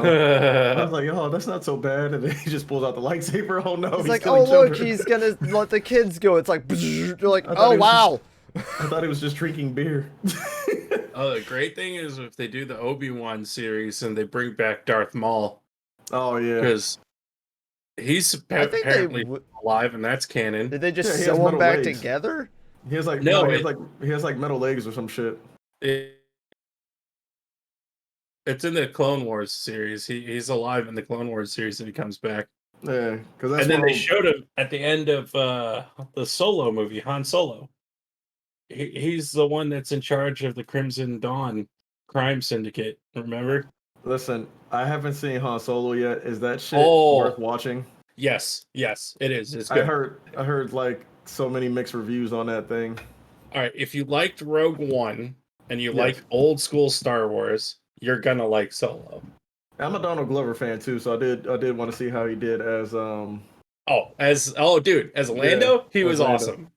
know. I was like, oh, that's not so bad. And then he just pulls out the lightsaber. Oh no, He's he's like, killing oh look, children. he's gonna let the kids go. It's like, you're like, I thought oh he was just wow. I thought he was just drinking beer. Oh, the great thing is if they do the Obi-Wan series and they bring back Darth Maul, Oh yeah. because he's I think they apparently alive and that's canon. did they just Yeah, he has sew them metal back legs. together? He has like No, he has like metal legs or some shit. It's in the Clone Wars series. He's alive in the Clone Wars series and he comes back. Yeah, because that's And then where they showed him at the end of the Solo movie, Han Solo. He's the one that's in charge of the Crimson Dawn crime syndicate. Remember? Listen, I haven't seen Han Solo yet. Is that shit Oh. worth watching? Yes, it is. It's good. I heard like so many mixed reviews on that thing. All right, if you liked Rogue One and you Yes. like old school Star Wars, you're gonna like Solo. I'm a Donald Glover fan too, so I did want to see how he did as as Lando, he was Lando. awesome.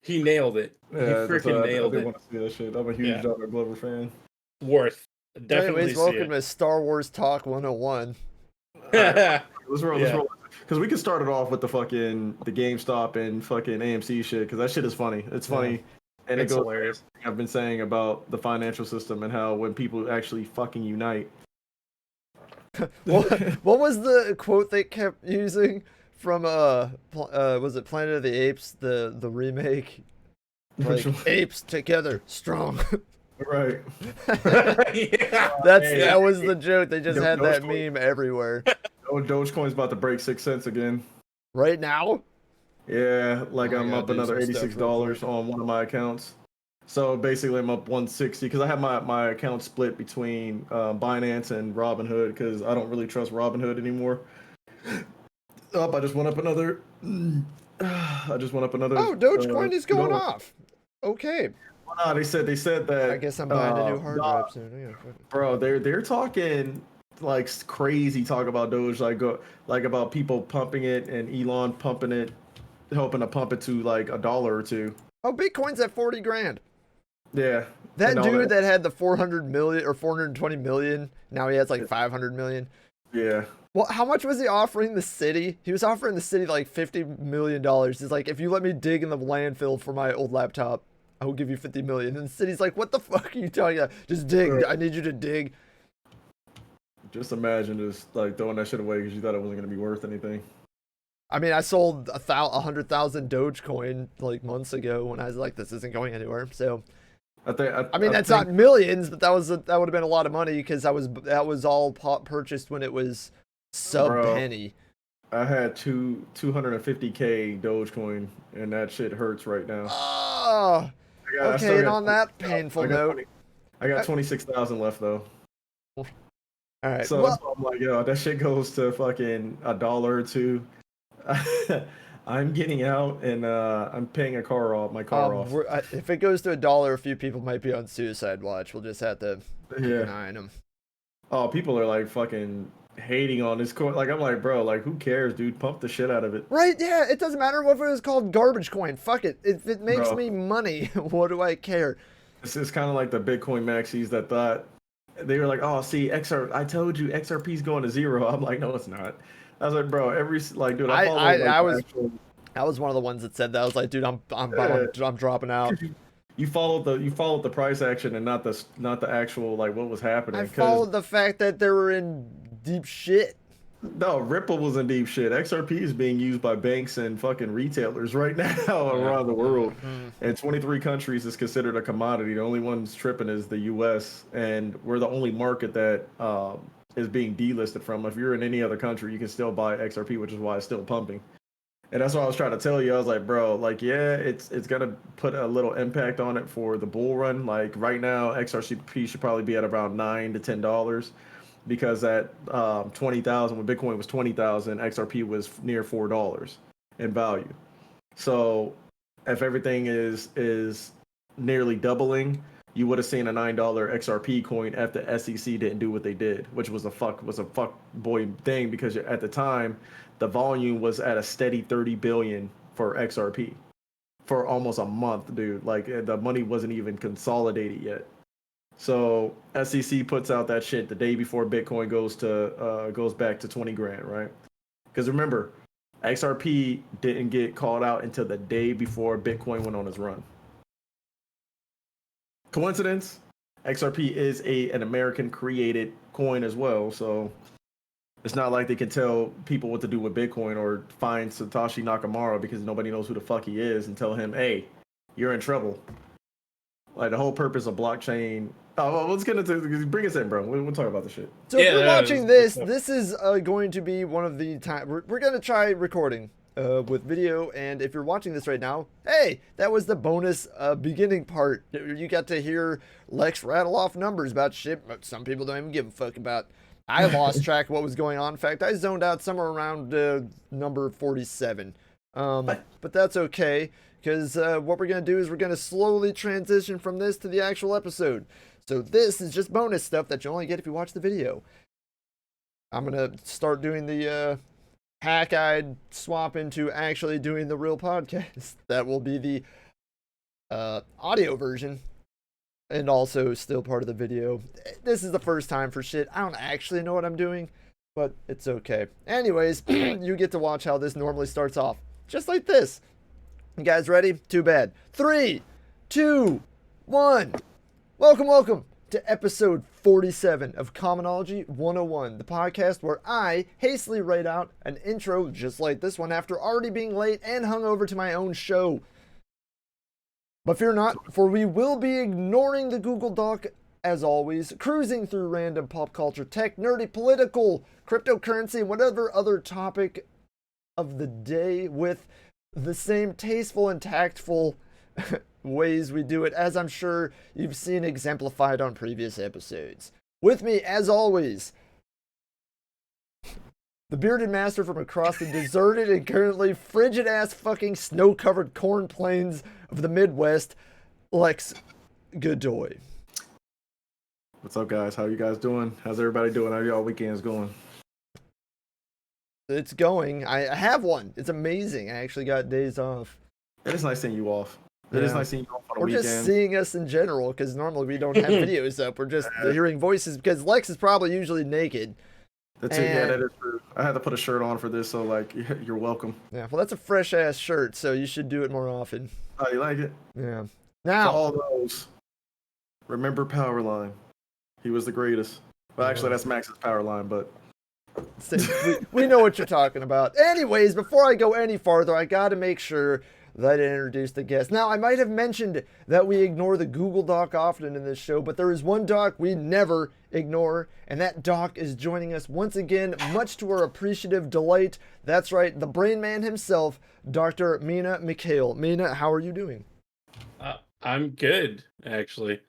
He nailed it. He freaking nailed I it. want to see that shit. I'm a huge Donald Glover fan. Worth. Definitely. Anyways, welcome to Star Wars Talk 101. Let's roll. Because we can start it off with the GameStop and fucking AMC shit, because that shit is funny. It's funny. And it's it goes hilarious. I've been saying about the financial system and how when people actually fucking unite. What was the quote they kept using from was it Planet of the Apes, the remake? Like, apes together, strong. Right. That was the joke. They just had that meme everywhere. Oh, Dogecoin's about to break 6 cents again. Right now? Yeah, like I'm up another some stuff $86 on one of my accounts. So basically, I'm up 160 because I have my account split between Binance and Robinhood because I don't really trust Robinhood anymore. I just went up another. Oh, Dogecoin is going off. Okay. Well, no, they said that. I guess I'm buying a new hard drive soon. Yeah. Bro, they're talking like crazy talk about Doge, like about people pumping it and Elon pumping it, helping to pump it to like $1 or $2. Oh, Bitcoin's at 40 grand. Yeah. That dude that had the 400 million or 420 million, now he has like 500 million. Yeah. Well, how much was he offering the city? He was offering the city like $50 million. He's like, if you let me dig in the landfill for my old laptop, I will give you 50 million. And the city's like, what the fuck are you talking about? Just dig. I need you to dig. Just imagine just like throwing that shit away because you thought it wasn't going to be worth anything. I mean, I sold 100,000 Dogecoin like months ago when I was like, this isn't going anywhere. So, I mean, that's not millions, but that would have been a lot of money because that was all purchased when it was sub-penny. I had 250K Dogecoin, and that shit hurts right now. Oh, okay. And on that painful note, I got 26,000 left though. All right. So I'm like, yo, that shit goes to fucking $1 or $2. I'm getting out and I'm paying my car off. If it goes to $1, a few people might be on suicide watch. We'll just have to keep an eye on them. Oh, people are like fucking hating on this coin. Like I'm like, bro, like who cares, dude? Pump the shit out of it. Right? Yeah. It doesn't matter what it was called, garbage coin. Fuck it. If it makes me money, what do I care? This is kind of like the Bitcoin maxis that thought they were like, oh, see, I told you XRP's going to zero. I'm like, no, it's not. I was like, bro, dude, I was one of the ones that said that. I was like, dude, I'm dropping out. You followed the price action and not the actual like what was happening. I followed the fact that they were in deep shit. No, Ripple was in deep shit. XRP is being used by banks and fucking retailers right now around the world. And 23 countries is considered a commodity. The only ones tripping is the U.S. and we're the only market that is being delisted from. If you're in any other country, you can still buy XRP, which is why it's still pumping. And that's what I was trying to tell you. I was like, bro, like, yeah, it's gonna put a little impact on it for the bull run. Like right now, XRP should probably be at around $9 to $10 because at 20,000 when Bitcoin was 20,000, XRP was near $4 in value. So if everything is nearly doubling, you would have seen a $9 XRP coin if the SEC didn't do what they did, which was a fuck boy thing because at the time the volume was at a steady 30 billion for XRP for almost a month, dude. Like the money wasn't even consolidated yet. So SEC puts out that shit the day before Bitcoin goes back to 20 grand, right? Because remember, XRP didn't get called out until the day before Bitcoin went on its run. Coincidence? XRP is an American created coin as well, so it's not like they can tell people what to do with Bitcoin or find Satoshi Nakamoto because nobody knows who the fuck he is and tell him, hey, you're in trouble. Like the whole purpose of blockchain. Oh, well, let's get into bring us in, bro. We'll talk about the shit. So if you're watching this, this is going to be one of the time we're gonna try recording with video. And if you're watching this right now, hey, that was the bonus beginning part. You got to hear Lex rattle off numbers about shit some people don't even give a fuck about. I lost track of what was going on. In fact, I zoned out somewhere around number 47. But that's okay, because what we're going to do is we're going to slowly transition from this to the actual episode. So this is just bonus stuff that you only get if you watch the video. I'm going to start doing the hack-eyed swap into actually doing the real podcast. That will be the audio version. And also still part of the video. This is the first time for shit. I don't actually know what I'm doing, but it's okay. Anyways, you get to watch how this normally starts off. Just like this. You guys ready? Too bad. 3, 2, 1. Welcome to episode 47 of Commonology101, the podcast where I hastily write out an intro just like this one after already being late and hungover to my own show. But fear not, for we will be ignoring the Google Doc as always, cruising through random pop culture, tech, nerdy, political, cryptocurrency, and whatever other topic of the day with the same tasteful and tactful ways we do it, as I'm sure you've seen exemplified on previous episodes. With me, as always, the bearded master from across the deserted and currently frigid-ass fucking snow-covered corn plains of the Midwest, Lex Godoy. What's up, guys? How you guys doing? How's everybody doing? How y'all weekends going? It's going. I have one. It's amazing. I actually got days off. It is nice seeing you off. It is nice seeing you off on a weekend. Just seeing us in general, because normally we don't have videos up. We're just hearing voices, because Lex is probably usually naked. That's it. Yeah, that is true. I had to put a shirt on for this, so like, you're welcome. Yeah, well, that's a fresh ass shirt, so you should do it more often. Oh, you like it? Yeah. Now, to all those, remember Powerline. He was the greatest. Well, actually, that's Max's Powerline, but we know what you're talking about. Anyways, before I go any farther, I got to make sure that I introduce the guest. Now, I might have mentioned that we ignore the Google Doc often in this show, but there is one doc we never ignore, and that doc is joining us once again, much to our appreciative delight. That's right, the brain man himself, Dr. Mena M. Mena, how are you doing? I'm good, actually.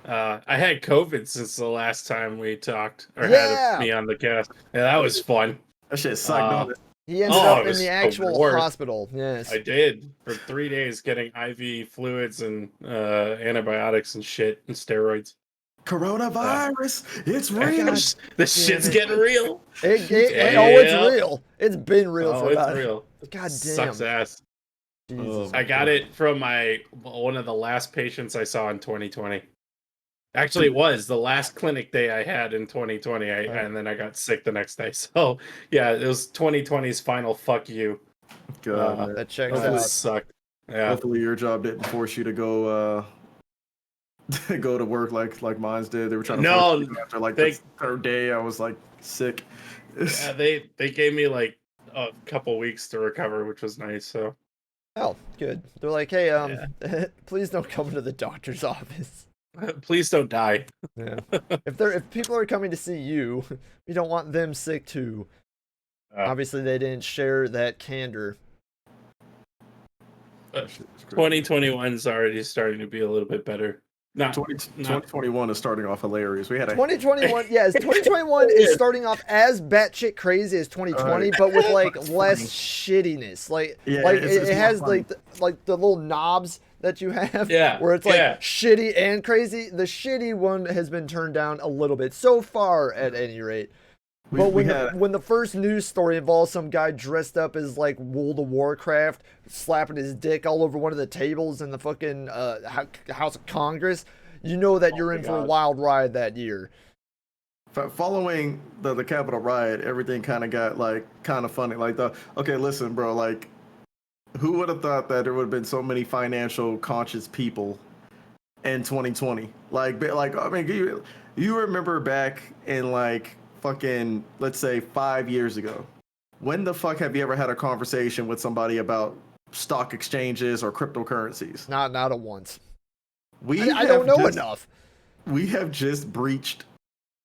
I had COVID since the last time we talked, or had me on the cast. Yeah, that was fun. That shit sucked, don't it? He ended up in the actual hospital. Yes, I did for 3 days, getting IV fluids and antibiotics and shit and steroids. Coronavirus, it's real. This shit's getting real. It's real. It's been real for it's real. God damn. Sucks ass. Jesus. I got it from one of the last patients I saw in 2020. Actually, it was the last clinic day I had in 2020, and then I got sick the next day. So, yeah, it was 2020's final fuck you. God, that checks out. Sucked. Yeah. Hopefully your job didn't force you to go go to work like mine's did. They were trying to force me after like the third day. I was like sick. Yeah, they gave me like a couple weeks to recover, which was nice. So, oh, good. They're like, hey, please don't come into the doctor's office. Please don't die. Yeah. If people are coming to see you, we don't want them sick too. Obviously, they didn't share that candor. 2021 is already starting to be a little bit better. 2021 is starting off hilarious. We had 2021. Yes, 2021 is starting off as batshit crazy as 2020, but with like less shittiness. Like, it has like the little knobs that you have, where it's like shitty and crazy. The shitty one has been turned down a little bit so far, at any rate. But when the first news story involves some guy dressed up as like World of Warcraft, slapping his dick all over one of the tables in the fucking House of Congress, you know that you're in for a wild ride that year. Following the Capitol riot, everything kind of got like kind of funny. Like okay, listen, bro, like who would have thought that there would have been so many financial conscious people in 2020? Like I mean, you remember back in like fucking, let's say 5 years ago, when the fuck have you ever had a conversation with somebody about stock exchanges or cryptocurrencies? Not at once. I don't know enough. We have just breached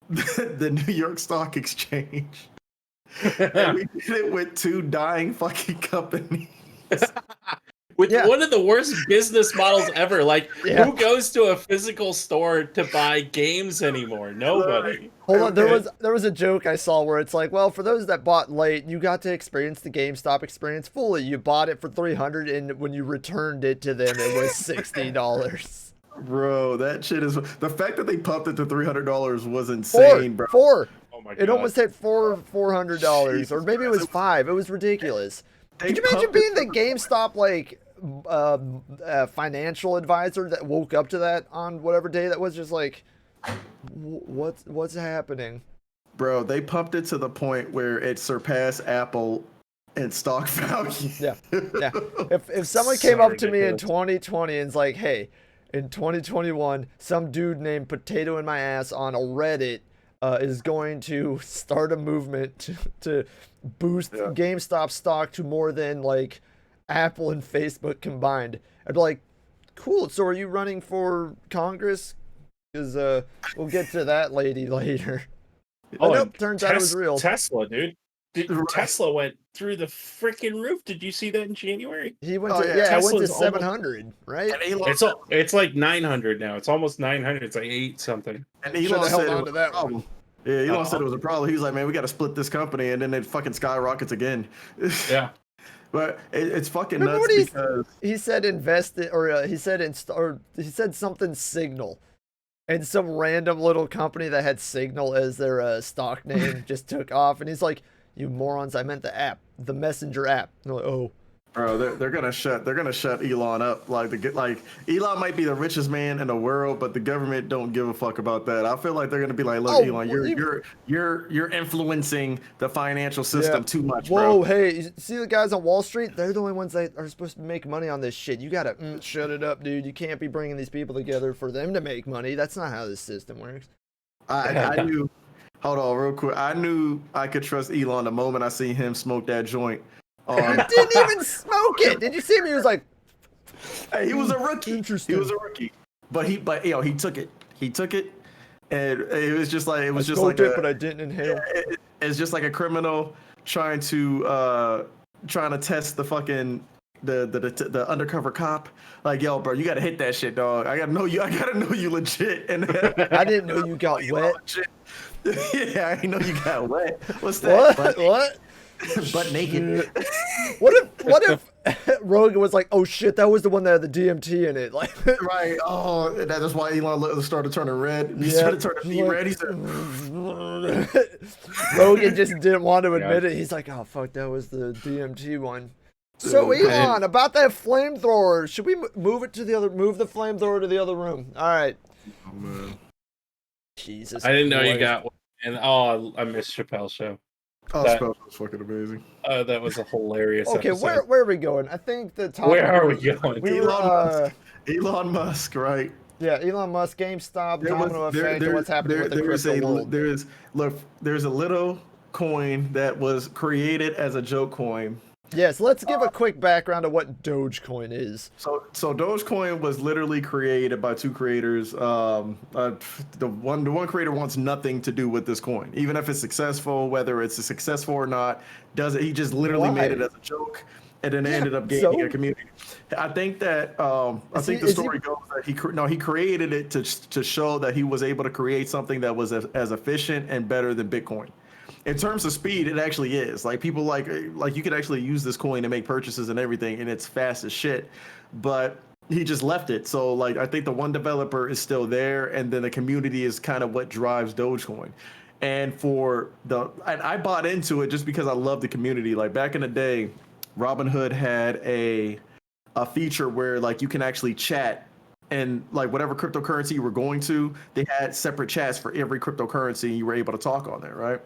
the New York Stock Exchange. And we did it with 2 dying fucking companies. With one of the worst business models ever. Like, who goes to a physical store to buy games anymore? Nobody. Hold on, there was a joke I saw where it's like, well, for those that bought late, you got to experience the GameStop experience fully. You bought it for $300, and when you returned it to them, it was $60. Bro, that shit is the fact that they pumped it to $300 was insane, bro. Four. Oh my God. It almost hit $400, or maybe it was $5. It was ridiculous. Could you imagine being the GameStop like financial advisor that woke up to that on whatever day that was? Just like, what's happening? Bro, they pumped it to the point where it surpassed Apple in stock value. Yeah. If someone came up to me in 2020 and is like, hey, in 2021, some dude named Potato in My Ass on a Reddit is going to start a movement to boost GameStop stock to more than like Apple and Facebook combined. I'd be like, cool. So are you running for Congress? Because we'll get to that lady later. Oh, nope, turns out it was real. Tesla, dude. Tesla went through the freaking roof. Did you see that in January? He went to it went to 700, right? It's like 900 now. It's almost 900. It's like 8 something. And Elon said it was a problem. Yeah, Elon said it was a problem. He was like, man, we got to split this company, and then it fucking skyrockets again. Yeah. But it's fucking nuts because he said invest it, or he said something Signal. And some random little company that had Signal as their stock name just took off, and he's like, "You morons! I meant the app, the Messenger app." And like, oh, bro, they're gonna shut Elon up. Like Elon might be the richest man in the world, but the government don't give a fuck about that. I feel like they're gonna be like, "Look, Elon, you're influencing the financial system too much, bro." Whoa, hey, you see the guys on Wall Street? They're the only ones that are supposed to make money on this shit. You gotta shut it up, dude. You can't be bringing these people together for them to make money. That's not how this system works. I knew. Hold on, real quick. I knew I could trust Elon the moment I seen him smoke that joint. He didn't even smoke it. Did you see him? He was like, "Hey, he was a rookie. Interesting. He was a rookie." But he took it. He took it, and it was just like but I didn't inhale. It's just like a criminal trying to test the fucking the undercover cop. Like, yo, bro, you gotta hit that shit, dog. I gotta know you legit. And I didn't know you got wet. Yeah, I didn't know you got wet. What's that? What? Butt naked. What if Rogan was like, "Oh shit, that was the one that had the DMT in it"? Like, right? Oh, that's why Elon started turning red. He started turning red. He said, Rogan just didn't want to admit it. He's like, "Oh fuck, that was the DMT one." So Elon, about that flamethrower, should we move the flamethrower to the other room? All right. Oh man. Jesus. I didn't know you got one. And I missed Chappelle's show. Oh, Chappelle was fucking amazing. That was a hilarious episode. where are we going? I think the top. Where are we going? Elon Musk, right? Yeah, Elon Musk, GameStop, domino effect, and what's happening with the crypto world. There's a little coin that was created as a joke coin. Yes, let's give a quick background of what Dogecoin is. So Dogecoin was literally created by 2 creators. The one creator wants nothing to do with this coin, even if it's successful, whether it's successful or not. He just literally made it as a joke, and then it ended up gaining a community. I think that the story goes that he created it to show that he was able to create something that was as efficient and better than Bitcoin. In terms of speed, it actually is. Like, people like you could actually use this coin to make purchases and everything, and it's fast as shit. But he just left it. So like, I think the one developer is still there, and then the community is kind of what drives Dogecoin. And I bought into it just because I love the community. Like, back in the day, Robinhood had a feature where like you can actually chat and like whatever cryptocurrency you were going to, they had separate chats for every cryptocurrency, and you were able to talk on there, right?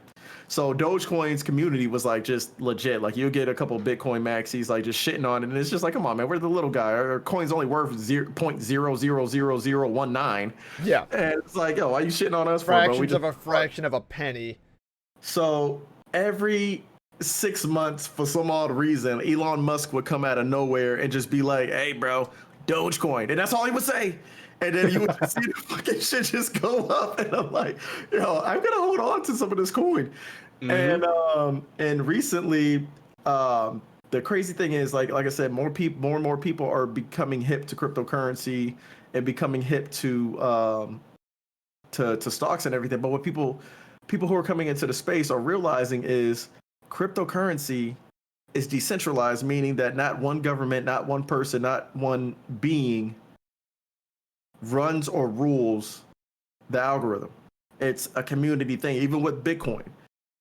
So Dogecoin's community was like just legit. Like you'll get a couple of Bitcoin maxis like just shitting on it, and it's just like, come on, man, we're the little guy. Our coin's only worth 0.0000019. Yeah, and it's like, yo, why you shitting on us for, bro? Fractions of a fraction of a penny. So every 6 months, for some odd reason, Elon Musk would come out of nowhere and just be like, hey, bro, Dogecoin. And that's all he would say. And then you would see the fucking shit just go up. And I'm like, yo, I'm going to hold on to some of this coin. And recently, the crazy thing is, like I said, more and more people are becoming hip to cryptocurrency and becoming hip to stocks and everything. But what people who are coming into the space are realizing is cryptocurrency is decentralized, meaning that not one government, not one person, not one being runs or rules the algorithm. It's a community thing. Even with Bitcoin,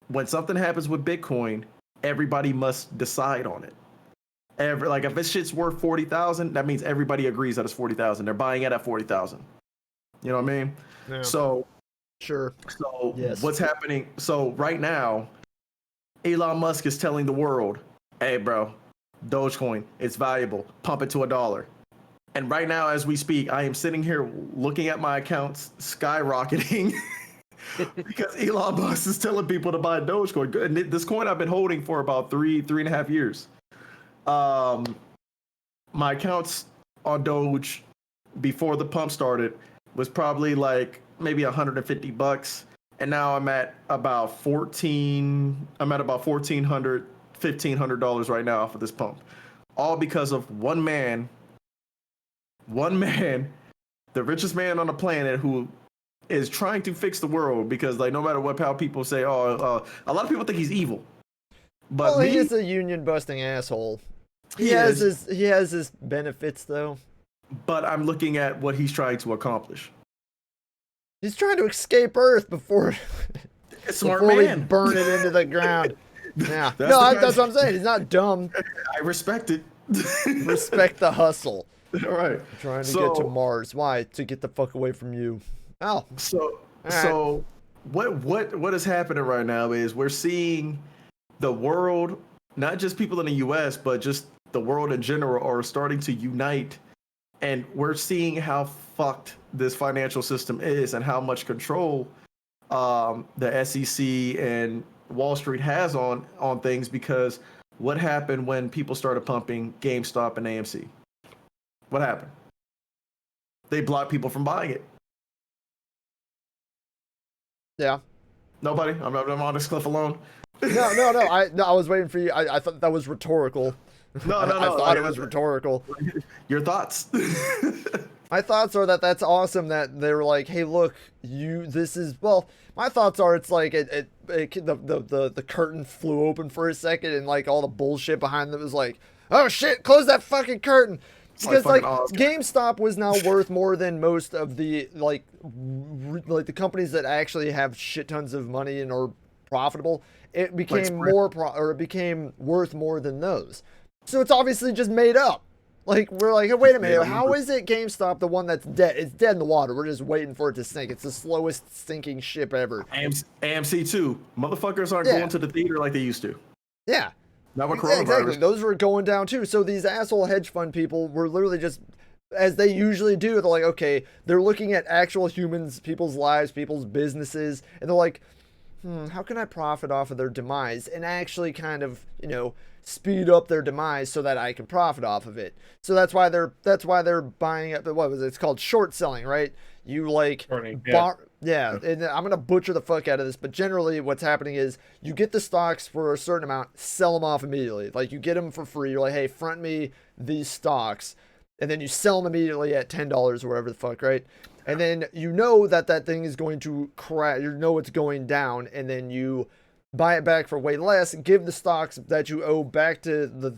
when something happens with Bitcoin, everybody must decide on it. Like if this shit's worth 40,000, that means everybody agrees that it's 40,000. They're buying it at 40,000. You know what I mean? Yeah. So sure. So yes. What's happening? So right now, Elon Musk is telling the world, hey, bro, Dogecoin, it's valuable. Pump it to $1. And right now, as we speak, I am sitting here looking at my accounts skyrocketing because Elon Musk is telling people to buy Dogecoin. Good. And this coin I've been holding for about three and a half years. My accounts on Doge before the pump started was probably like maybe $150. And now I'm at about $1,400 right now off of this pump. All because of one man, the richest man on the planet, who is trying to fix the world. Because like no matter how people say, a lot of people think he's evil. But he is a union busting asshole. He has his benefits though. But I'm looking at what he's trying to accomplish. He's trying to escape Earth before we burn it into the ground. Yeah, that's what I'm saying. He's not dumb. I respect it. Respect the hustle. All right. Trying to get to Mars. Why? To get the fuck away from you. Oh. So what is happening right now is we're seeing the world, not just people in the U.S., but just the world in general, are starting to unite, and we're seeing how fucked this financial system is and how much control the SEC and Wall Street has on things. Because what happened when people started pumping GameStop and AMC? What happened? They blocked people from buying it. Yeah. Nobody? I'm on this cliff alone. No. I was waiting for you. I thought that was rhetorical. No. I thought it was rhetorical. Your thoughts? My thoughts are that's awesome that they were like, hey, look, my thoughts are it's like the curtain flew open for a second, and like all the bullshit behind them was like, oh shit, close that fucking curtain. Because like GameStop was now worth more than most of the like the companies that actually have shit tons of money and are profitable. It became it became worth more than those. So it's obviously just made up. Like we're like, hey, wait a minute, how is it GameStop the one that's dead? It's dead in the water. We're just waiting for it to sink. It's the slowest sinking ship ever. AMC too. Motherfuckers aren't going to the theater like they used to. Yeah. Not with coronavirus. Exactly. Those were going down too. So these asshole hedge fund people were literally just, as they usually do, they're like, okay, they're looking at actual humans, people's lives, people's businesses, and they're like, how can I profit off of their demise and actually kind of, speed up their demise so that I can profit off of it. So that's why they're buying up. What was it? It's called short selling, right? You like and I'm gonna butcher the fuck out of this, but generally what's happening is you get the stocks for a certain amount, sell them off immediately. Like you get them for free. You're like, hey, front me these stocks, and then you sell them immediately at $10 or whatever the fuck, right? And then you know that thing is going to crash. You know it's going down, and then you buy it back for way less, give the stocks that you owe back to the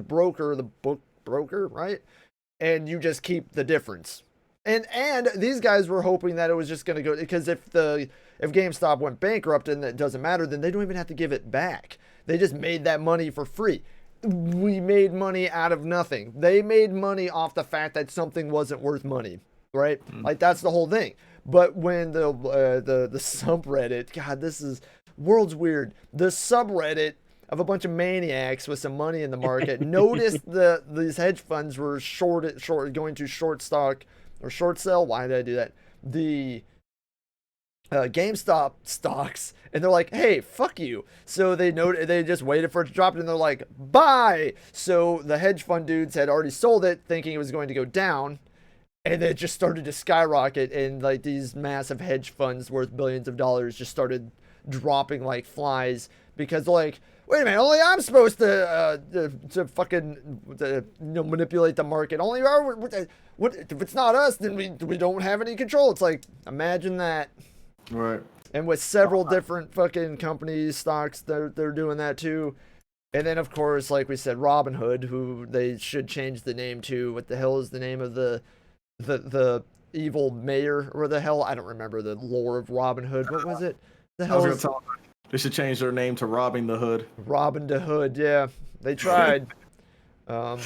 broker, the book broker, right? And you just keep the difference. And these guys were hoping that it was just going to go, because if GameStop went bankrupt and it doesn't matter, then they don't even have to give it back. They just made that money for free. We made money out of nothing. They made money off the fact that something wasn't worth money. right? Like that's the whole thing. But when the subreddit, God, this is world's weird. The subreddit of a bunch of maniacs with some money in the market noticed these hedge funds were going to short stock or short sell. Why did I do that? The GameStop stocks, and they're like, hey, fuck you. So they just waited for it to drop, and they're like, buy. So the hedge fund dudes had already sold it thinking it was going to go down, and it just started to skyrocket, and like these massive hedge funds worth billions of dollars just started dropping like flies because like, wait a minute, only I'm supposed to fucking manipulate the market. Only what if it's not us, then we don't have any control. It's like, imagine that. Right. And with several different fucking companies, stocks, they're doing that too. And then of course, like we said, Robinhood, who they should change the name to. What the hell is the name of the evil mayor, or the hell? I don't remember the lore of Robinhood. What was it? The hell is... They should change their name to Robbing the Hood. Robin the Hood, yeah. They tried. Bro.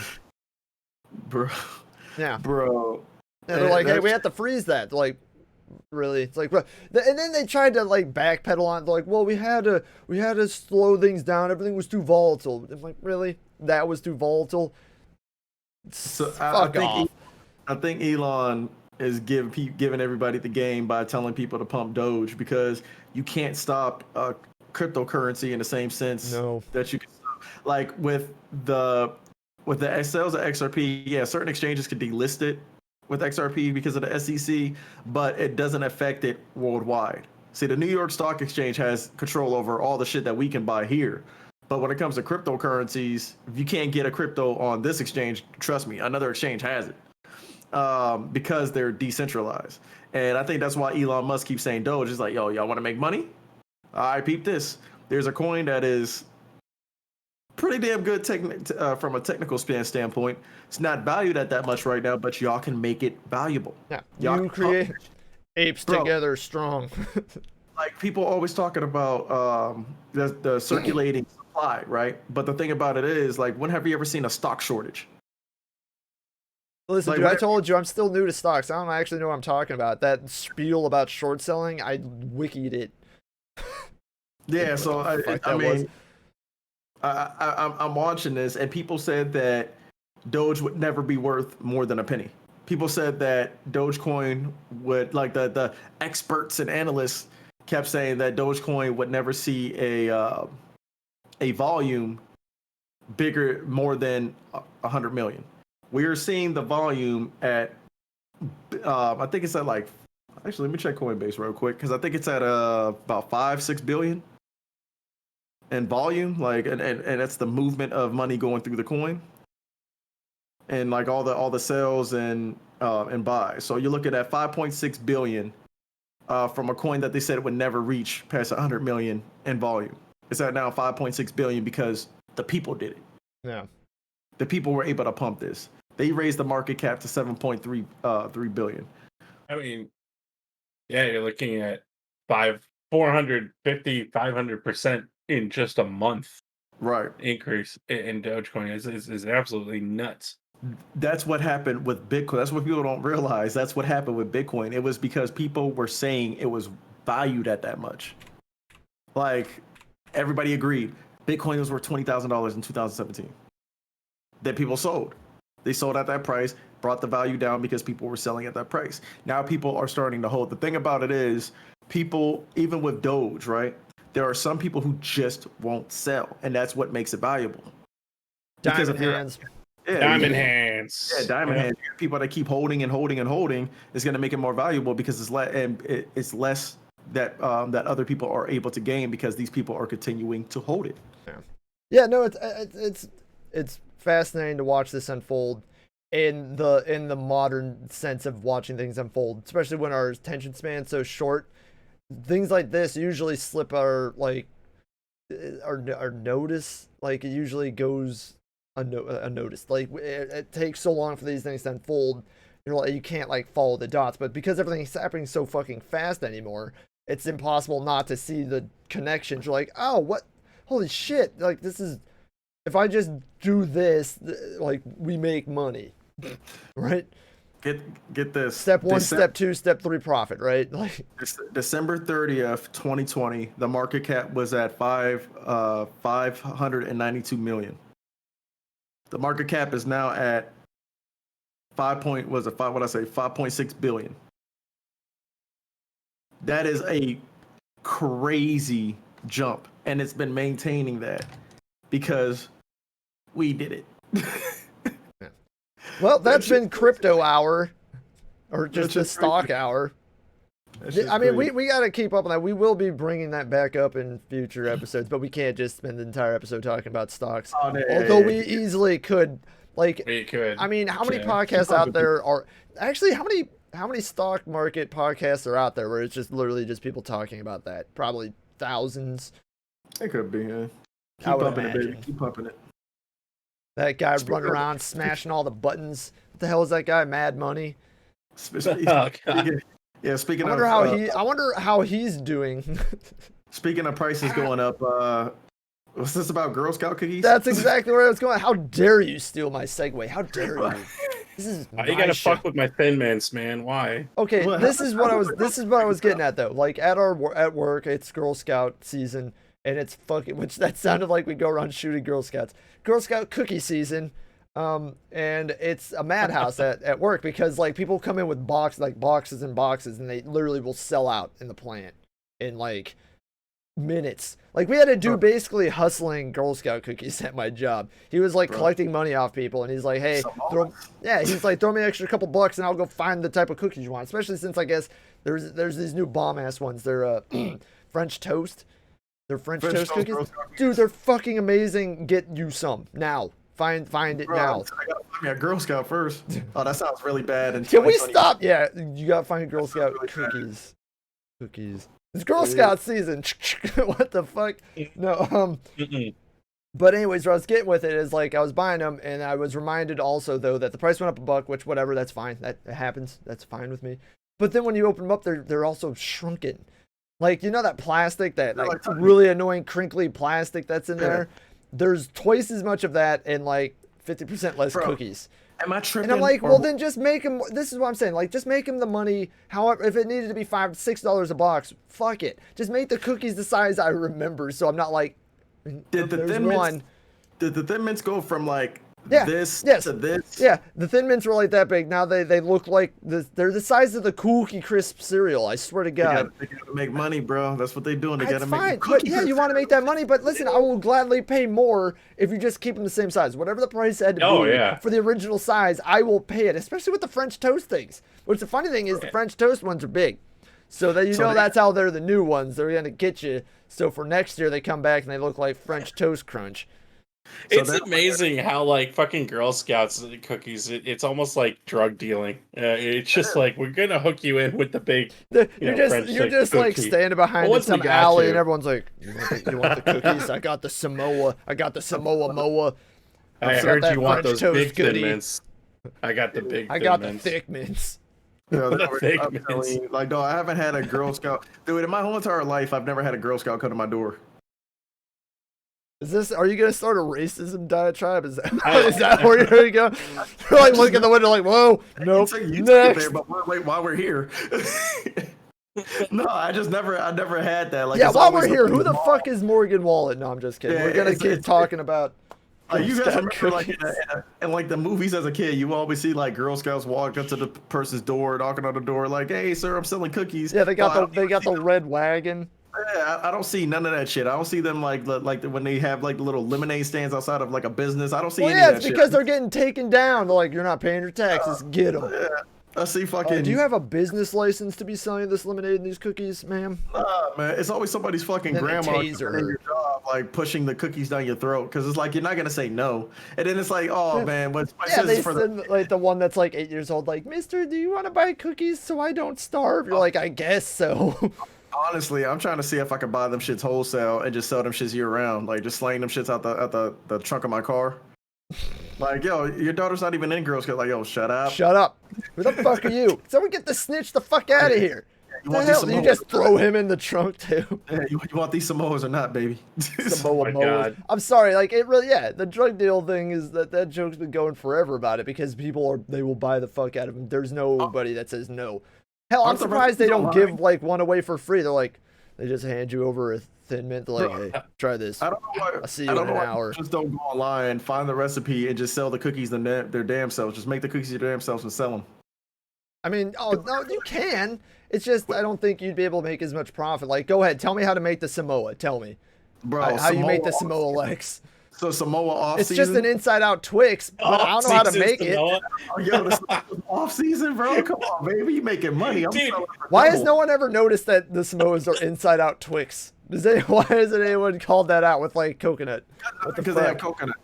Yeah. Bro. Yeah, they're like, hey, we have to freeze that. They're like, really? It's like, and then they tried to like backpedal on. They're like, well, we had to slow things down. Everything was too volatile. I'm like, really? That was too volatile? So I think Elon is giving everybody the game by telling people to pump Doge, because you can't stop cryptocurrency in the same sense that you can stop. Like with the sales of XRP, yeah, certain exchanges could delist it with XRP because of the SEC, but it doesn't affect it worldwide. See, the New York Stock Exchange has control over all the shit that we can buy here. But when it comes to cryptocurrencies, if you can't get a crypto on this exchange, trust me, another exchange has it, because they're decentralized. And I think that's why Elon Musk keeps saying Doge. Is like, yo, y'all want to make money? I peep this. There's a coin that is pretty damn good from a technical standpoint. It's not valued at that much right now, but y'all can make it valuable. Yeah, you create apes together strong. Like people always talking about the circulating supply, right? But the thing about it is, like, when have you ever seen a stock shortage? Listen, like, dude, I told you I'm still new to stocks. I don't actually know what I'm talking about. That spiel about short selling, I wikied it. Yeah, so I'm watching this, and people said that Doge would never be worth more than a penny. People said that Dogecoin would, like the experts and analysts kept saying that Dogecoin would never see a volume bigger, more than 100 million. We are seeing the volume at, I think it's at like, actually, let me check Coinbase real quick, because I think it's at about 5-6 billion in volume, like, and that's the movement of money going through the coin, and like all the sales and buys. So you're looking at 5.6 billion from a coin that they said would never reach past 100 million in volume. It's at now 5.6 billion because the people did it. Yeah. The people were able to pump this. They raised the market cap to 7.3 billion. I mean, yeah, you're looking at 500% in just a month. Right. Increase in Dogecoin is absolutely nuts. That's what happened with Bitcoin. That's what people don't realize. That's what happened with Bitcoin. It was because people were saying it was valued at that much. Like, everybody agreed Bitcoin was worth $20,000 in 2017. That people sold. They sold at that price, brought the value down because people were selling at that price. Now people are starting to hold. The thing about it is, people, even with Doge, right? There are some people who just won't sell, and that's what makes it valuable. Diamond hands. Yeah, diamond hands. Yeah, diamond hands. People that keep holding and holding and holding is going to make it more valuable, because it's less that that other people are able to gain, because these people are continuing to hold it. Yeah, no, it's fascinating to watch this unfold in the modern sense of watching things unfold, especially when our attention span's so short. Things like this usually slip our notice. Like, it usually goes unnoticed. Like, it takes so long for these things to unfold. You can't like follow the dots, but because everything's happening so fucking fast anymore, it's impossible not to see the connections. You're like, oh, what? Holy shit! Like, this is. If I just do this, like, we make money, right? get this. Step 1, step 2, step 3 profit, right? Like December 30th, 2020, the market cap was at 592 million. The market cap is now at 5.6 billion. That is a crazy jump, and it's been maintaining that because we did it. Well, that's been crypto hour, or just the stock hour. I mean, we got to keep up on that. We will be bringing that back up in future episodes, but we can't just spend the entire episode talking about stocks. Although we easily could. Like, we could. I mean, how many podcasts out there are actually? How many stock market podcasts are out there where it's just literally just people talking about that? Probably thousands. It could be. Yeah. Keep pumping it, baby. Keep pumping it. That guy running around smashing all the buttons. What the hell is that guy? Mad Money. Speaking I wonder how he's doing. Speaking of prices going up, was this about Girl Scout cookies? That's exactly where I was going. How dare you steal my segue? How dare you? This is you gotta fuck with my Thin Mints, man. Why? Okay, this is what I was getting at though. Like at work, it's Girl Scout season, and it's fucking, which that sounded like we go around shooting Girl Scouts. Girl Scout cookie season, and it's a madhouse at work because like people come in with boxes and boxes, and they literally will sell out in the plant in like minutes. Like we had a dude basically hustling Girl Scout cookies at my job. He was like collecting money off people, and he's like, "Hey, throw me an extra couple bucks, and I'll go find the type of cookies you want." Especially since I guess there's these new bomb ass ones. They're French toast. They're French toast cookies. Dude, they're fucking amazing. Get you some now. Find it now. I gotta find me a Girl Scout first. Oh, that sounds really bad. Can we stop? Yeah, you gotta find Girl Scout cookies. Cookies. It's Girl Scout season. What the fuck? No. But anyways, what I was getting with it is like I was buying them, and I was reminded also though that the price went up $1, which whatever, that's fine. That happens. That's fine with me. But then when you open them up, they're also shrunken. Like, you know that plastic, that like really annoying crinkly plastic that's in there? There's twice as much of that and like 50% less cookies. Am I tripping? And I'm like, well, then just make them. This is what I'm saying. Like, just make them the money. However, if it needed to be $5 to $6 a box, fuck it. Just make the cookies the size I remember. So I'm not like, did the Thin Mints go from like this to this? Yeah, the Thin Mints were like that big. Now they look like they're the size of the Cookie Crisp cereal. I swear to God. They gotta make money, bro. That's what they're doing. They gotta make cookies. But yeah, you want to make that money. But listen, I will gladly pay more if you just keep them the same size. Whatever the price had to be for the original size, I will pay it. Especially with the French toast things. Which the funny thing is, the French toast ones are big. So that that's how they're the new ones. They're gonna get you. So for next year, they come back and they look like French Toast Crunch. It's amazing how like fucking Girl Scouts cookies. It's almost like drug dealing. It's just like we're gonna hook you in with the big. You're just like standing behind some alley, and everyone's like, "You want the cookies? I got the Samoa. I got the Samoa Moa. I heard you want those big Thin Mints. I got the big. I got the thick mints." Like, no, I haven't had a Girl Scout. Dude, in my whole entire life, I've never had a Girl Scout come to my door. Are you gonna start a racism diatribe? Is that where you're gonna go? You're like looking at the window like, whoa, nope. Next. There, but wait, while we're here. No, I never had that. Like, yeah, while we're here, who the fuck is Morgan Wallen? No, I'm just kidding. We're gonna keep talking about. You guys remember, like, in like the movies as a kid, you always see like Girl Scouts walk up to the person's door, knocking on the door, like, "Hey, sir, I'm selling cookies." Yeah, they got the red wagon. Yeah, I don't see none of that shit. I don't see them like when they have like the little lemonade stands outside of like a business. I don't see any of that shit. Yeah, it's because they're getting taken down. They're like, "You're not paying your taxes. Get them." Yeah. I see fucking. Do you have a business license to be selling this lemonade and these cookies, ma'am? Nah, man. It's always somebody's fucking grandma in your job, like pushing the cookies down your throat, because it's like you're not gonna say no, and then it's like, oh man, what? Yeah, they send like the one that's like 8 years old, like, "Mister, do you want to buy cookies so I don't starve?" You're like, "I guess so." Honestly, I'm trying to see if I can buy them shits wholesale and just sell them shits year round, like just slaying them shits out the trunk of my car. Like, yo, your daughter's not even in Girl Scout. Like, yo, shut up. Shut up. Who the fuck are you? Someone get the snitch the fuck out of here. You just throw him in the trunk too. Yeah, you want these Samoas or not, baby? Samoa Moas. I'm sorry, like it really, yeah. The drug deal thing is that joke's been going forever about it because they will buy the fuck out of him. There's nobody that says no. Hell, I'm surprised they don't give like one away for free. They're like, they just hand you over a Thin Mint. They're like, hey, try this. I don't know why. I'll see you in an hour. Just don't go online, find the recipe, and just sell the cookies their damn selves. Just make the cookies your damn selves and sell them. I mean, oh no, you can. It's just I don't think you'd be able to make as much profit. Like, go ahead, tell me how to make the Samoa. Tell me, bro, how you make the Samoa, Lex. So Samoa off season. It's just an inside out Twix, but I don't know how to make it. Oh, yo, this off season, bro. Come on, baby, you making money. Dude, why has no one ever noticed that the Samoas are inside out Twix? Why hasn't anyone called that out with like coconut? Because they have coconut.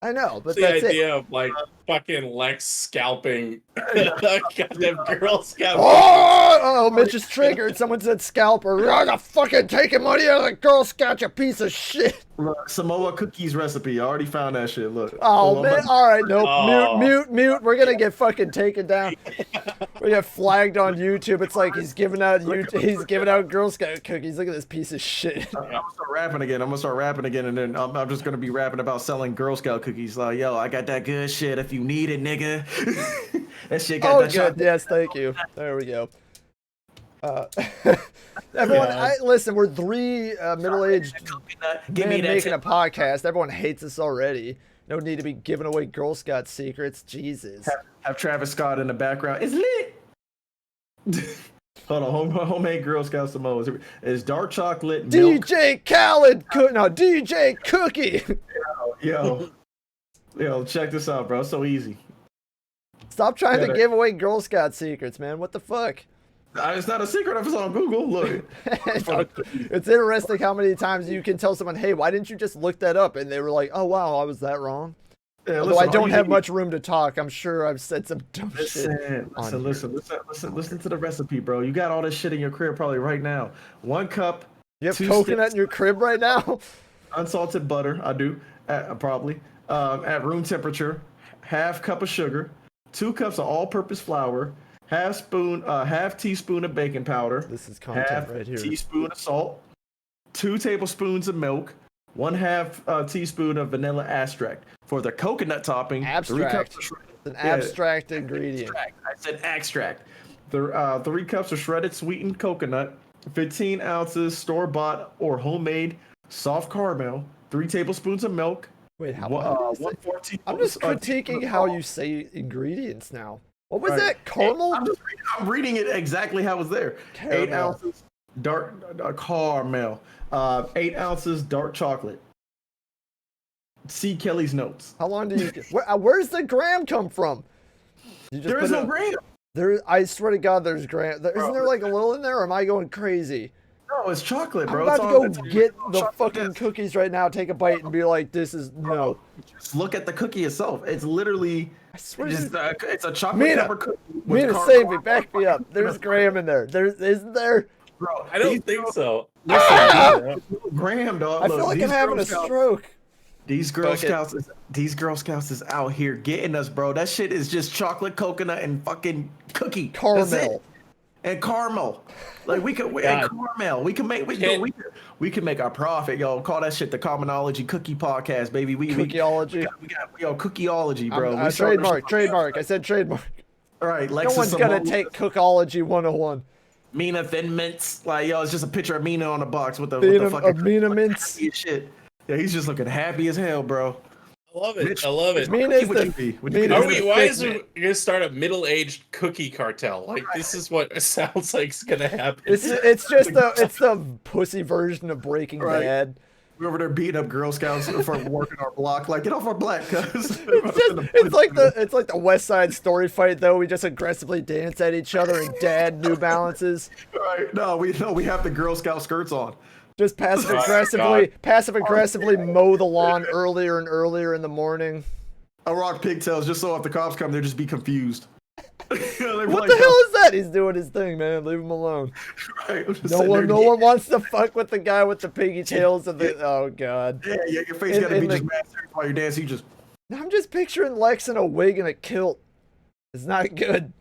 I know, but the that's idea of like fucking Lex scalping goddamn Girl Scout. Oh, Mitch is triggered. Someone said scalper. I'm fucking taking money out of the Girl Scout, you piece of shit. Look, Samoa cookies recipe. I already found that shit. Look. Oh man. All right, nope. Oh. Mute. We're gonna get fucking taken down. We get flagged on YouTube. It's like he's giving out Girl Scout cookies. Look at this piece of shit. I'm gonna start rapping again, and then I'm just gonna be rapping about selling Girl Scout cookies. Like, yo, I got that good shit if you need it, nigga. That shit got that good. Yes, thank you. There we go. Everyone, listen. We're three middle-aged men making a podcast. Everyone hates us already. No need to be giving away Girl Scout secrets. Jesus. Have Travis Scott in the background. It's lit. Hold on, homemade Girl Scout Samoas. It's dark chocolate. DJ Khaled, DJ Cookie. Yo, check this out, bro. It's so easy. Stop trying to give away Girl Scout secrets, man. What the fuck? It's not a secret if it's on Google. Look. It's interesting how many times you can tell someone, hey, why didn't you just look that up? And they were like, oh, wow, I was that wrong. Yeah, although I don't have much room to talk. I'm sure I've said some dumb shit. Listen to the recipe, bro. You got all this shit in your crib probably right now. 1 cup. You have coconut in your crib right now? Unsalted butter. I do. Probably. At room temperature. Half cup of sugar. 2 cups of all-purpose flour. Half teaspoon of baking powder. This is content right here. Teaspoon of salt. 2 tablespoons of milk. 1/2 teaspoon of vanilla extract. For the coconut topping, abstract. An abstract ingredient. I said extract. 3 cups of shredded sweetened coconut. 15 ounces store-bought or homemade soft caramel. 3 tablespoons of milk. Wait, how much? I'm just critiquing how you say ingredients now. What was that? Caramel? I'm reading it exactly how it's there. Caramel. 8 ounces dark caramel. 8 ounces dark chocolate. See Kelly's notes. How long do you get? Where's the gram come from? There is no gram. I swear to God, there's gram. Isn't there like a little in there, or am I going crazy? No, it's chocolate, bro. I'm about to go get the fucking cookies right now, take a bite, and be like, this is no. Just look at the cookie itself. It's literally it's a chocolate Mina, covered cookie. Mina, save me. Back me up. There's gram in there. Isn't there? Bro, I don't think so. Gram, dog. I feel like I'm having a stroke. These Girl Scouts is out here getting us, bro. That shit is just chocolate, coconut, and fucking cookie. Caramel. And caramel. Like we can caramel. We can make our profit, yo. Call that shit the Commonology Cookie Podcast, baby. Cookieology. We got cookieology, bro. Trademark. I said trademark. All right, Lex. No one's gonna take Cookology 101. Mena Thin Mints. Like, yo, it's just a picture of Mena on the box with the fucking Mena Mints. Shit. Yeah, he's just looking happy as hell, bro. I love it. I love it. Why is there gonna start a middle-aged cookie cartel? Like this is what it sounds like is gonna happen. It's just the pussy version of Breaking Bad. We're over there beating up Girl Scouts for working our block. Like, get off our block, cuz. It's like the West Side Story fight though. We just aggressively dance at each other in dad New Balances. Right? No, we have the Girl Scout skirts on. Just passive aggressively mow the lawn earlier and earlier in the morning. I rock pigtails just so if the cops come, they'll just be confused. What the hell is that? He's doing his thing, man. Leave him alone. Right, no one wants to fuck with the guy with the piggy tails and the oh god. Yeah, your face gotta be just mad serious while you're dancing. You just. I'm just picturing Lex in a wig and a kilt. It's not good.